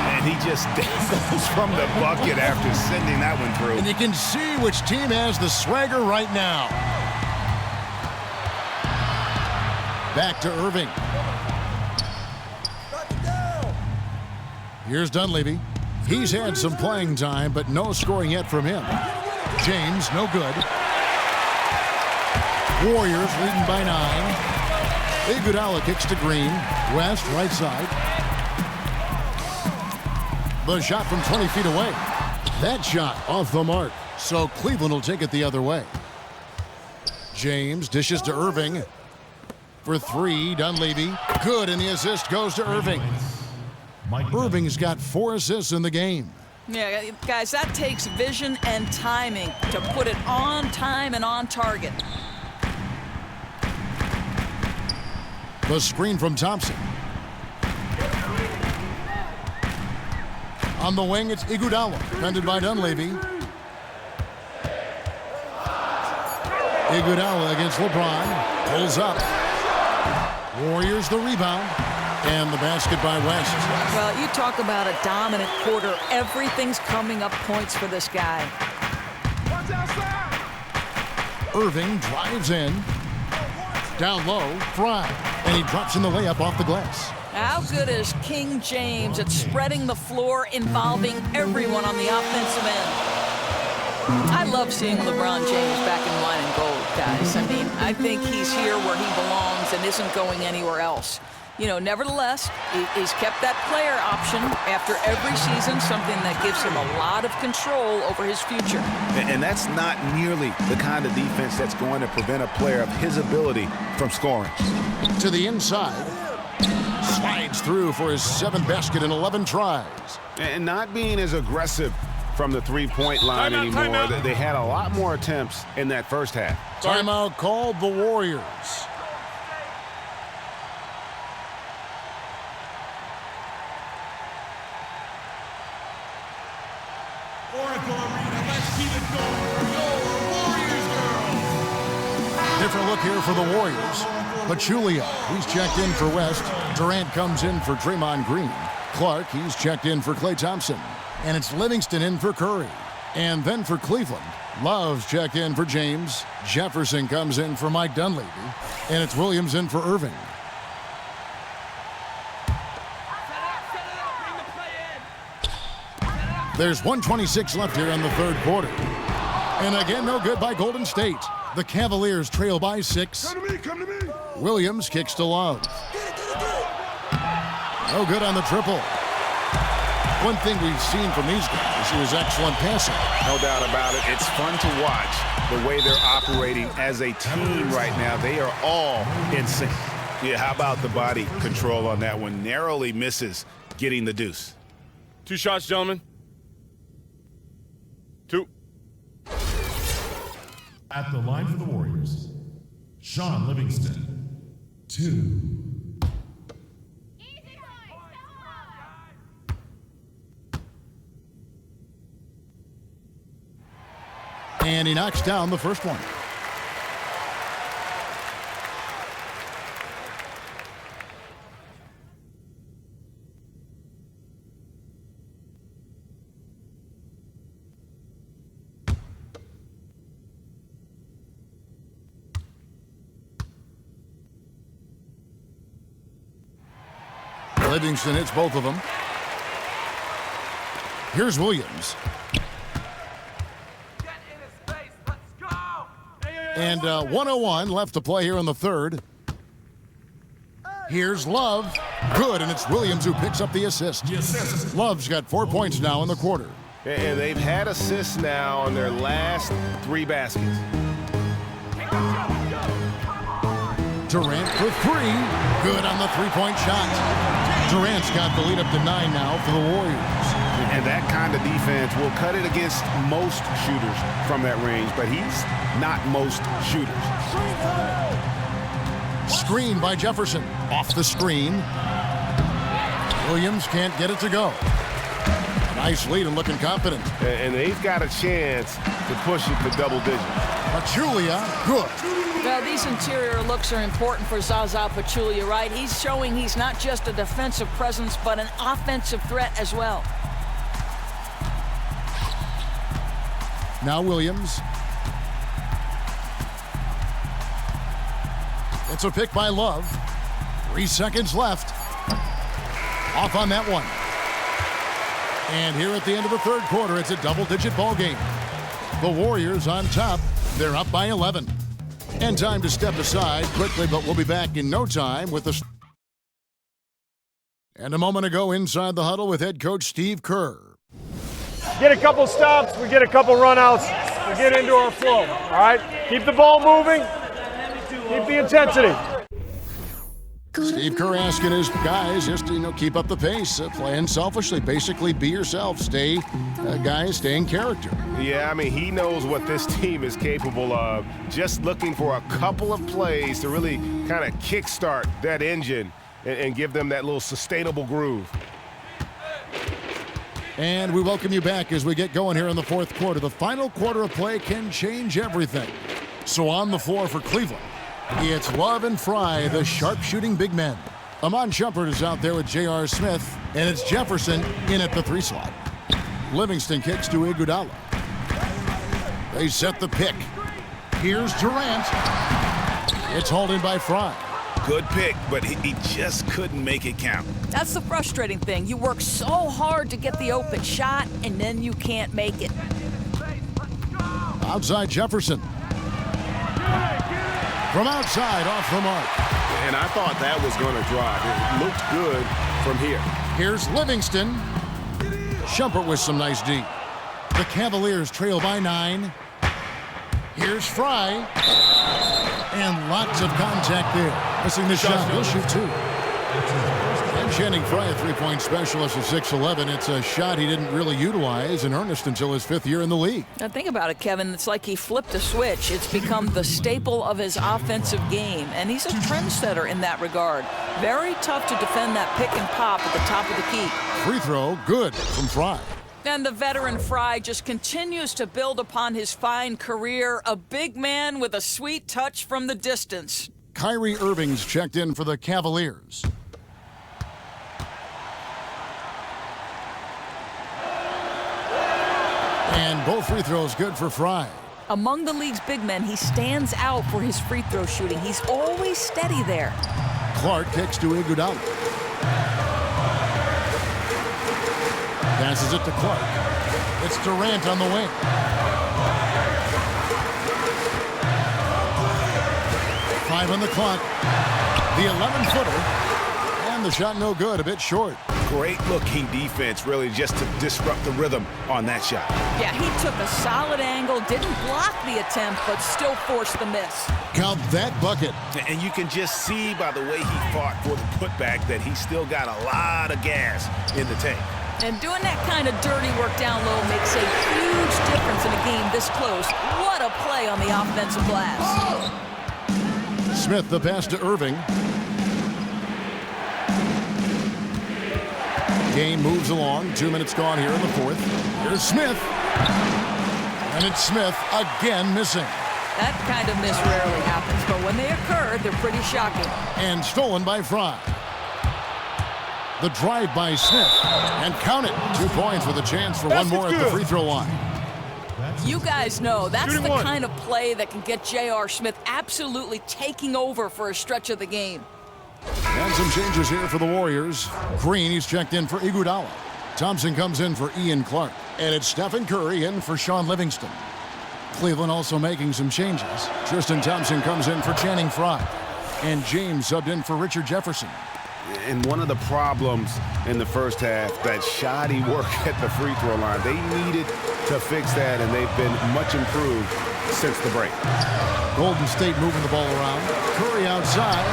And he just dances from the bucket after sending that one through. And you can see which team has the swagger right now. Back to Irving. Here's Dunleavy. He's had some playing time, but no scoring yet from him. James, no good. Warriors leading by 9. Iguodala kicks to Green. West, right side. The shot from 20 feet away. That shot off the mark. So Cleveland will take it the other way. James dishes to Irving. For 3, Dunleavy. Good, and the assist goes to Irving. Irving's got 4 assists in the game. Yeah, guys, that takes vision and timing to put it on time and on target. The screen from Thompson. On the wing, it's Iguodala, defended by Dunleavy. Iguodala against LeBron. Pulls up. Warriors the rebound. And the basket by West. Well, you talk about a dominant quarter. Everything's coming up points for this guy. Irving drives in. Down low, Fry. And he drops in the layup off the glass. How good is King James at spreading the floor, involving everyone on the offensive end? I love seeing LeBron James back in wine and gold, guys. I mean, I think he's here where he belongs and isn't going anywhere else. You know, nevertheless, he's kept that player option after every season, something that gives him a lot of control over his future. And that's not nearly the kind of defense that's going to prevent a player of his ability from scoring. To the inside. Slides through for his 7th basket in 11 tries. And not being as aggressive from the three-point line anymore. They had a lot more attempts in that first half. Timeout called the Warriors. Oracle Arena, let's keep it going for your Warriors, girls. Different look here for the Warriors. Pachulia, he's checked in for West. Durant comes in for Draymond Green. Clark, he's checked in for Klay Thompson. And it's Livingston in for Curry. And then for Cleveland, Love's checked in for James. Jefferson comes in for Mike Dunleavy. And it's Williams in for Irving. There's 1:26 left here in the third quarter. And again, no good by Golden State. The Cavaliers trail by 6. Come to me. Williams kicks to Love. No good on the triple. One thing we've seen from these guys is excellent passing. No doubt about it. It's fun to watch the way they're operating as a team right now. They are all in sync. Yeah, how about the body control on that one? Narrowly misses getting the deuce. 2 shots, gentlemen. 2. At the line for the Warriors, Sean Livingston, 2. And he knocks down the first one. Livingston hits both of them. Here's Williams. And 1:01 left to play here in the third. Here's Love. Good, and it's Williams who picks up the assist. Yes. Love's got 4 points now in the quarter. And they've had assists now on their last 3 baskets. Durant for 3. Good on the three-point shot. Durant's got the lead up to 9 now for the Warriors. And that kind of defense will cut it against most shooters from that range, but he's not most shooters. Screen by Jefferson. Off the screen. Williams can't get it to go. Nice lead and looking confident. And they've got a chance to push it to double digits. Pachulia, good. Well, these interior looks are important for Zaza Pachulia, right? He's showing he's not just a defensive presence, but an offensive threat as well. Now Williams. It's a pick by Love. 3 seconds left. Off on that one. And here at the end of the third quarter, it's a double-digit ball game. The Warriors on top. They're up by 11. And time to step aside quickly, but we'll be back in no time with the... And a moment ago, inside the huddle with head coach Steve Kerr. Get a couple stops, we get a couple runouts, we get into our flow, all right? Keep the ball moving, keep the intensity. Steve Kerr asking his guys just to, keep up the pace, play unselfishly, basically be yourself, stay in character. Yeah, I mean, he knows what this team is capable of. Just looking for a couple of plays to really kind of kickstart that engine and give them that little sustainable groove. And we welcome you back as we get going here in the fourth quarter. The final quarter of play can change everything. So on the floor for Cleveland, it's Love and Fry, the sharpshooting big men. Amon Shumpert is out there with J.R. Smith, and it's Jefferson in at the 3 slot. Livingston kicks to Iguodala. They set the pick. Here's Durant. It's hauled in by Fry. Good pick, but he just couldn't make it count. That's the frustrating thing. You work so hard to get the open shot, and then you can't make it. Outside Jefferson. From outside, off the mark. And I thought that was going to drop. It looked good from here. Here's Livingston. Shumpert with some nice D. The Cavaliers trail by 9. Here's Fry. And lots of contact there. Missing the shot. He'll shoot 2. And Channing Fry, a three-point specialist at 6'11". It's a shot he didn't really utilize in earnest until his 5th year in the league. Now think about it, Kevin. It's like he flipped a switch. It's become the staple of his offensive game, and he's a trendsetter in that regard. Very tough to defend that pick and pop at the top of the key. Free throw, good from Fry. And the veteran Fry just continues to build upon his fine career. A big man with a sweet touch from the distance. Kyrie Irving's checked in for the Cavaliers. And both free throws good for Fry. Among the league's big men, he stands out for his free throw shooting. He's always steady there. Clark kicks to Iguodala. Passes it to Clark. It's Durant on the wing. Five on the clock. The 11-footer. And the shot no good, a bit short. Great looking defense, really, just to disrupt the rhythm on that shot. Yeah, he took a solid angle, didn't block the attempt, but still forced the miss. Count that bucket. And you can just see by the way he fought for the putback that he still got a lot of gas in the tank. And doing that kind of dirty work down low makes a huge difference in a game this close. What a play on the offensive glass. Smith the pass to Irving. Game moves along. 2 minutes gone here in the fourth. Here's Smith. And it's Smith again missing. That kind of miss rarely happens, but when they occur, they're pretty shocking. And stolen by Fry. The drive by Smith. And count it. 2 points with a chance for one more at the free throw line. You guys know that's the kind of play that can get J.R. Smith absolutely taking over for a stretch of the game. And some changes here for the Warriors. Green, he's checked in for Iguodala. Thompson comes in for Ian Clark. And it's Stephen Curry in for Sean Livingston. Cleveland also making some changes. Tristan Thompson comes in for Channing Frye. And James subbed in for Richard Jefferson. And one of the problems in the first half, that shoddy work at the free throw line. They needed to fix that, and they've been much improved since the break. Golden State moving the ball around. Curry outside.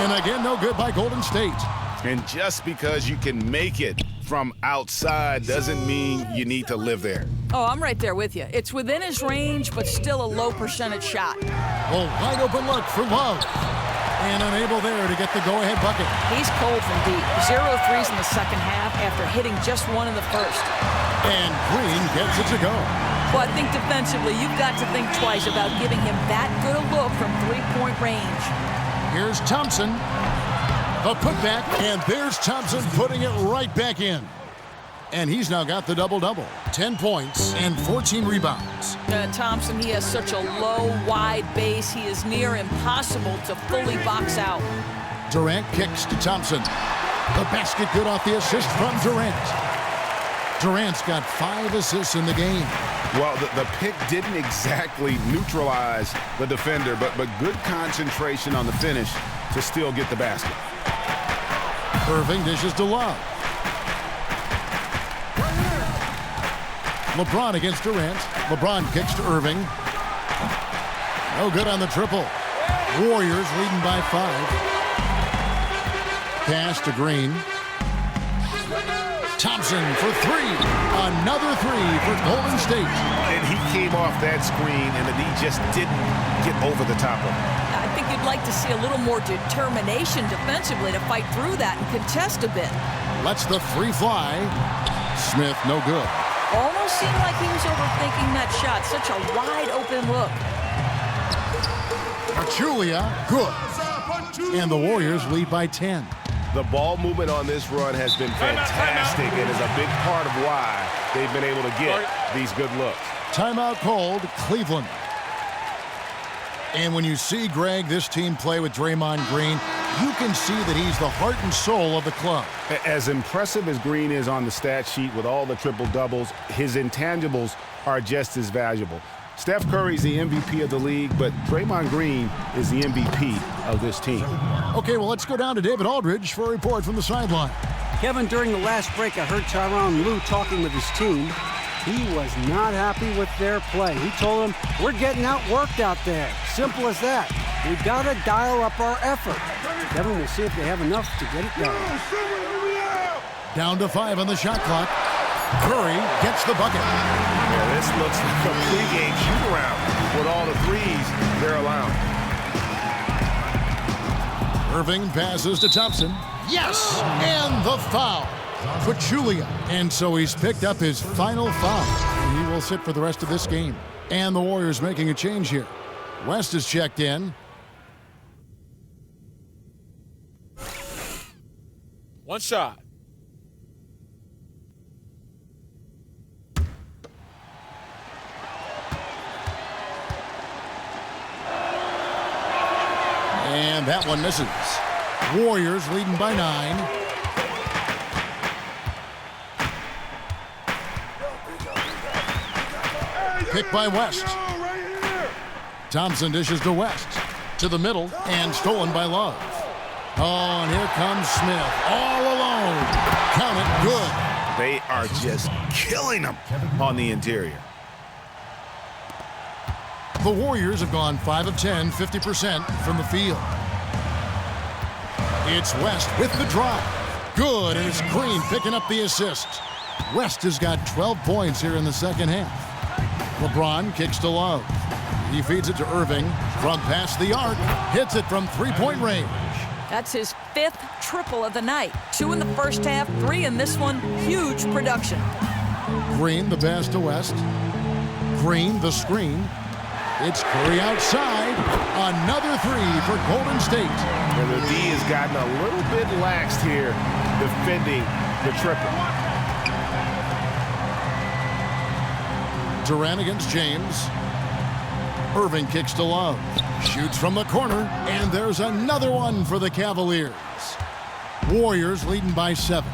And again, no good by Golden State. And just because you can make it from outside doesn't mean you need to live there. Oh, I'm right there with you. It's within his range, but still a low percentage shot. Oh, wide open look for Love. And unable there to get the go-ahead bucket. He's cold from deep. 0 threes in the second half after hitting just one in the first. And Green gets it to go. Well, I think defensively, you've got to think twice about giving him that good a look from three-point range. Here's Thompson. The putback, and there's Thompson putting it right back in. And he's now got the double-double. 10 points and 14 rebounds. Thompson, he has such a low, wide base. He is near impossible to fully box out. Durant kicks to Thompson. The basket good off the assist from Durant. Durant's got 5 assists in the game. Well, the pick didn't exactly neutralize the defender, but good concentration on the finish to still get the basket. Irving dishes to Love. LeBron against Durant. LeBron kicks to Irving. No good on the triple. Warriors leading by 5. Pass to Green. Thompson for 3. Another 3 for Golden State. And he came off that screen, and the D just didn't get over the top of him. I think you'd like to see a little more determination defensively to fight through that and contest a bit. Lets the 3 fly. Smith, no good. Almost seemed like he was overthinking that shot. Such a wide open look. Pachulia, good. And the Warriors lead by 10. The ball movement on this run has been fantastic and is a big part of why they've been able to get these good looks. Timeout called, Cleveland. And when you see, Greg, this team play with Draymond Green, you can see that he's the heart and soul of the club. As impressive as Green is on the stat sheet with all the triple-doubles, his intangibles are just as valuable. Steph Curry's the MVP of the league, but Draymond Green is the MVP of this team. Okay, well, let's go down to David Aldridge for a report from the sideline. Kevin, during the last break, I heard Tyronn Lue talking with his team. He was not happy with their play. He told them, we're getting outworked out there. Simple as that. We've got to dial up our effort. Kevin, we'll see if they have enough to get it done. Down to 5 on the shot clock. Curry gets the bucket. Yeah, this looks like a pregame shoot-around with all the threes they're allowing. Irving passes to Thompson. Yes! And the foul. Pachulia. And so he's picked up his final foul. And he will sit for the rest of this game. And the Warriors making a change here. West is checked in. One shot. And that one misses. Warriors leading by 9. Picked by West. Thompson dishes to West. To the middle and stolen by Love. Oh, and here comes Smith. All alone. Count it. Good. They are just killing them on the interior. The Warriors have gone 5 of 10, 50% from the field. It's West with the drive. Good, and it's Green picking up the assist. West has got 12 points here in the second half. LeBron kicks to Love. He feeds it to Irving from past the arc. Hits it from three-point range. That's his 5th triple of the night. 2 in the first half, 3 in this one. Huge production. Green the pass to West. Green the screen. It's Curry outside. Another 3 for Golden State. And the D has gotten a little bit laxed here defending the triple. Durant against James. Irving kicks to Love. Shoots from the corner. And there's another one for the Cavaliers. Warriors leading by 7.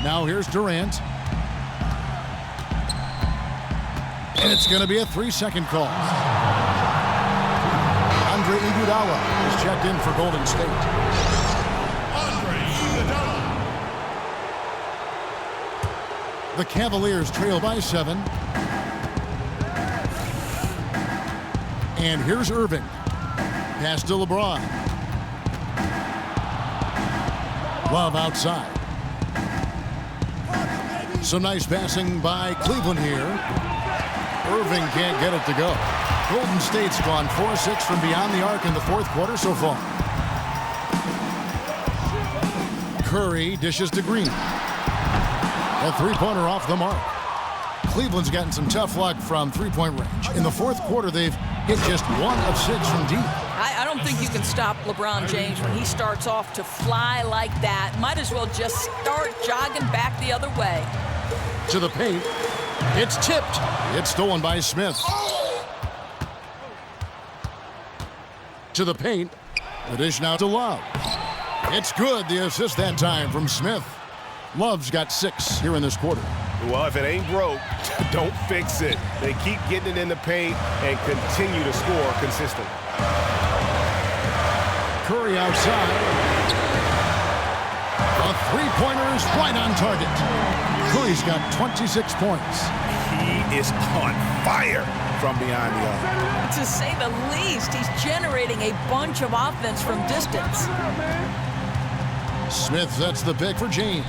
Now here's Durant. And it's going to be a 3-second call. Andre Iguodala is checked in for Golden State. Andre Iguodala. The Cavaliers trail by 7. And here's Irving. Pass to LeBron. Love outside. Some nice passing by Cleveland here. Irving can't get it to go. Golden State's gone 4-6 from beyond the arc in the fourth quarter so far. Curry dishes to Green. A three-pointer off the mark. Cleveland's gotten some tough luck from three-point range. In the fourth quarter, they've hit just 1 of 6 from deep. I don't think you can stop LeBron James when he starts off to fly like that. Might as well just start jogging back the other way. To the paint. It's tipped. It's stolen by Smith. To the paint. The dish now to Love. It's good. The assist that time from Smith. Love's got 6 here in this quarter. Well, if it ain't broke, don't fix it. They keep getting it in the paint and continue to score consistently. Curry outside. A three-pointer is right on target. Curry's got 26 points. He is on fire from beyond the arc. To say the least, he's generating a bunch of offense from distance. Smith sets the pick for James.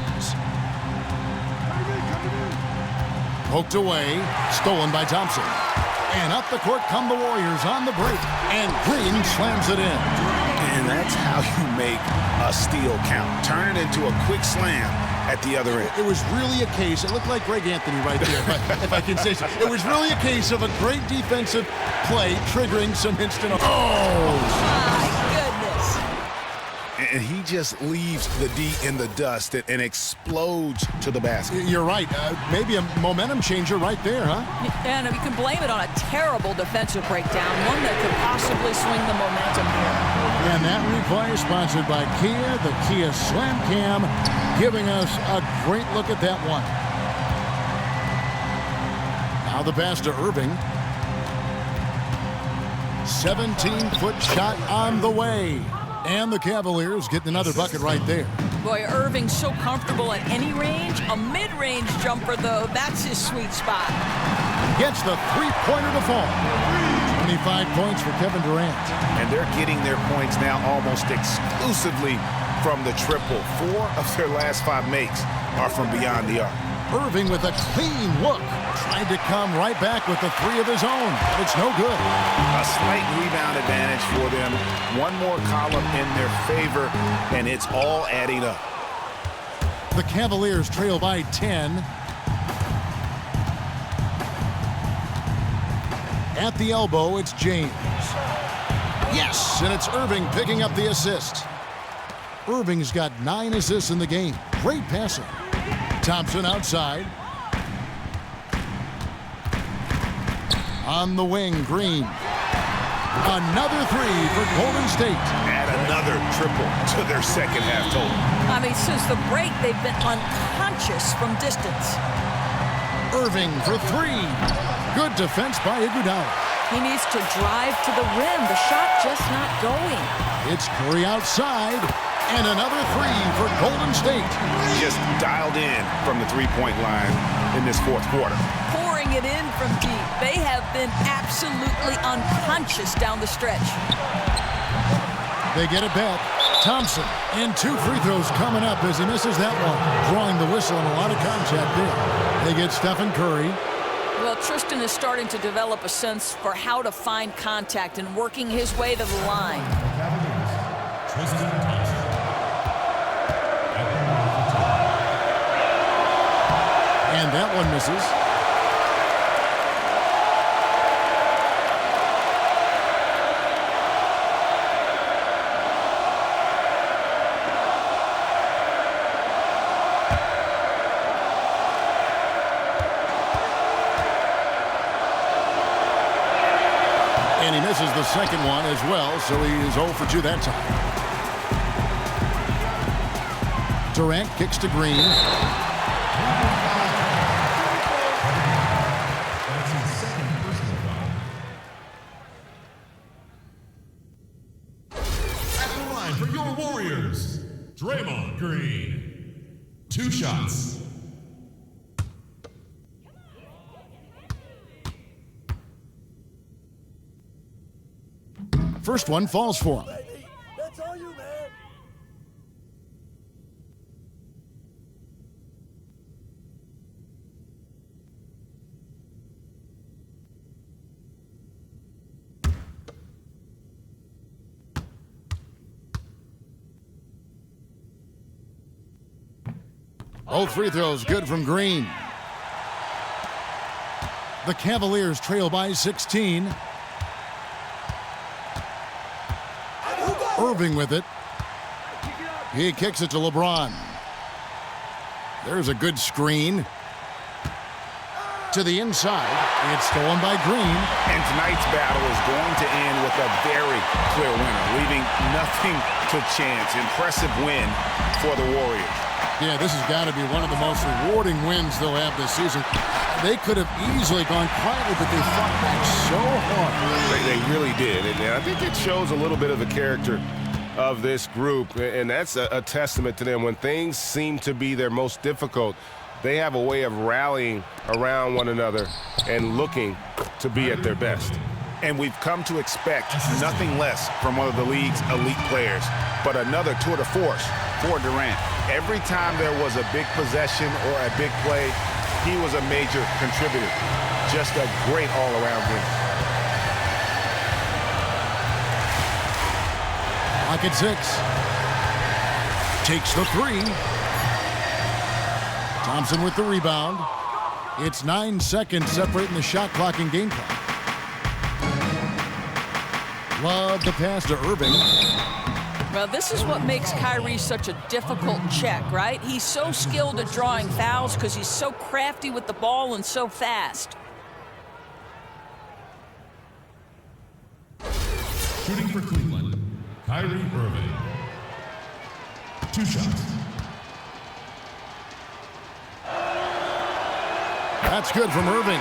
Poked away, stolen by Thompson. And up the court come the Warriors on the break. And Green slams it in. And that's how you make a steal count. Turn it into a quick slam at the other end. It was really a case, it looked like Greg Anthony right there, if I can say so. It was really a case of a great defensive play triggering some instant. Oh! My goodness. And he just leaves the D in the dust and explodes to the basket. You're right. Maybe a momentum changer right there, huh? And you can blame it on a terrible defensive breakdown, one that could possibly swing the momentum here. And that replay sponsored by Kia, the Kia Slam Cam, giving us a great look at that one. Now the pass to Irving. 17-foot shot on the way. And the Cavaliers getting another bucket right there. Boy, Irving's so comfortable at any range. A mid-range jumper, though, that's his sweet spot. Gets the three-pointer to fall. 25 points for Kevin Durant. And they're getting their points now almost exclusively from the triple. 4 of their last 5 makes are from beyond the arc. Irving with a clean look. Tried to come right back with the three of his own, but it's no good. A slight rebound advantage for them. One more column in their favor, and it's all adding up. The Cavaliers trail by 10. At the elbow, it's James. Yes, and it's Irving picking up the assist. Irving's got 9 assists in the game. Great passing. Thompson outside. On the wing, Green. Another three for Golden State. Add another triple to their second half total. I mean, since the break, they've been unconscious from distance. Irving for three. Good defense by Iguodala. He needs to drive to the rim. The shot just not going. It's Curry outside. And another three for Golden State. Just dialed in from the three-point line in this fourth quarter. Pouring it in from deep. They have been absolutely unconscious down the stretch. They get it back. Thompson, and 2 free throws coming up as he misses that one. Drawing the whistle and a lot of contact there. They get Stephen Curry. Well, Tristan is starting to develop a sense for how to find contact and working his way to the line. Tristan Thompson. And that one misses. And he misses the second one as well, so he is 0 for 2 that time. Durant kicks to Green. For your Warriors, Draymond Green. 2 shots. First one falls for him. That's all you, man. Both free throws good from Green. The Cavaliers trail by 16. Irving with it. He kicks it to LeBron. There's a good screen. To the inside. It's stolen by Green. And tonight's battle is going to end with a very clear winner, leaving nothing to chance. Impressive win for the Warriors. Yeah, this has got to be one of the most rewarding wins they'll have this season. They could have easily gone quietly, but they fought back so hard. They really did. And I think it shows a little bit of the character of this group. And that's a testament to them. When things seem to be their most difficult, they have a way of rallying around one another and looking to be at their best. And we've come to expect nothing less from one of the league's elite players, but another tour de force for Durant. Every time there was a big possession or a big play, he was a major contributor. Just a great all-around game. Clock at 6. Takes the three. Thompson with the rebound. It's 9 seconds separating the shot clock and game clock. Love the pass to Irving. Well, this is what makes Kyrie such a difficult check, right? He's so skilled at drawing fouls because he's so crafty with the ball and so fast. Shooting for Cleveland, Kyrie Irving. 2 shots. That's good from Irving.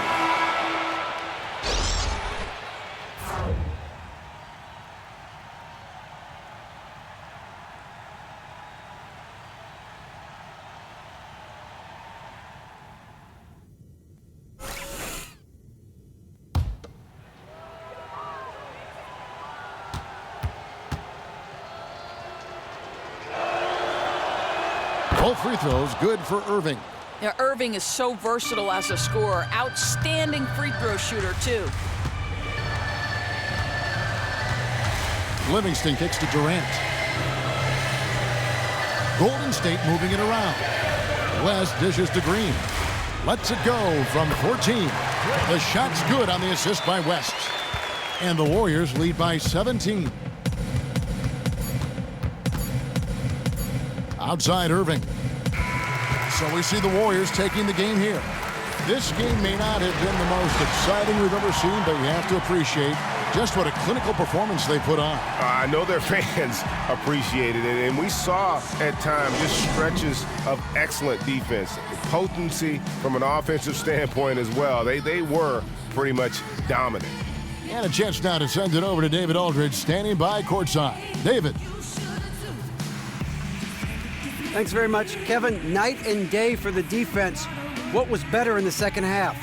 Both free throws good for Irving. Yeah, Irving is so versatile as a scorer. Outstanding free throw shooter, too. Livingston kicks to Durant. Golden State moving it around. West dishes to Green. Lets it go from 14. The shot's good on the assist by West. And the Warriors lead by 17. Outside Irving. So we see the Warriors taking the game here. This game may not have been the most exciting we've ever seen, but you have to appreciate just what a clinical performance they put on. I know their fans appreciated it, and we saw at times just stretches of excellent defense. Potency from an offensive standpoint as well. They were pretty much dominant. And a chance now to send it over to David Aldridge, standing by courtside. David. Thanks very much, Kevin. Night and day for the defense. What was better in the second half?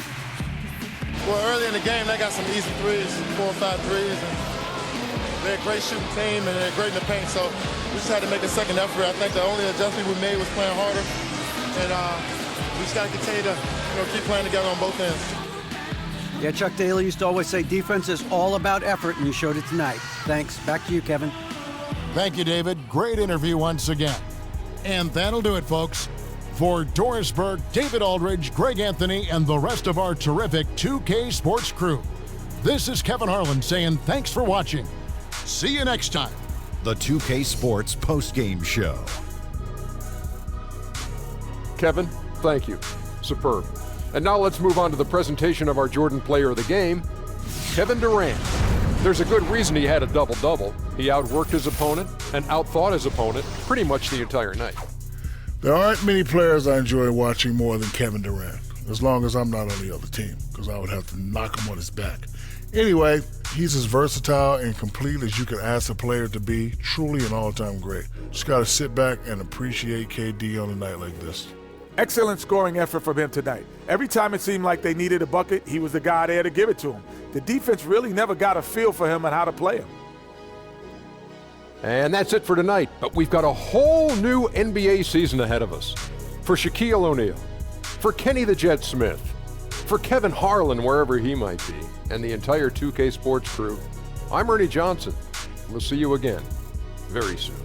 Well, early in the game, they got some easy threes, 4 or 5 threes. And they're a great shooting team, and they're great in the paint. So we just had to make a second effort. I think the only adjustment we made was playing harder. And we just got to continue to keep playing together on both ends. Yeah, Chuck Daly used to always say defense is all about effort, and you showed it tonight. Thanks. Back to you, Kevin. Thank you, David. Great interview once again. And that'll do it, folks. For Doris Burke, David Aldridge, Greg Anthony, and the rest of our terrific 2K Sports crew, this is Kevin Harlan saying thanks for watching. See you next time. The 2K Sports postgame show. Kevin, thank you. Superb. And now let's move on to the presentation of our Jordan Player of the Game, Kevin Durant. There's a good reason he had a double-double. He outworked his opponent and outthought his opponent pretty much the entire night. There aren't many players I enjoy watching more than Kevin Durant, as long as I'm not on the other team, because I would have to knock him on his back. Anyway, he's as versatile and complete as you can ask a player to be, truly an all-time great. Just got to sit back and appreciate KD on a night like this. Excellent scoring effort from him tonight. Every time it seemed like they needed a bucket, he was the guy there to give it to him. The defense really never got a feel for him and how to play him. And that's it for tonight, but we've got a whole new NBA season ahead of us. For Shaquille O'Neal, for Kenny the Jet Smith, for Kevin Harlan, wherever he might be, and the entire 2K Sports crew, I'm Ernie Johnson. We'll see you again very soon.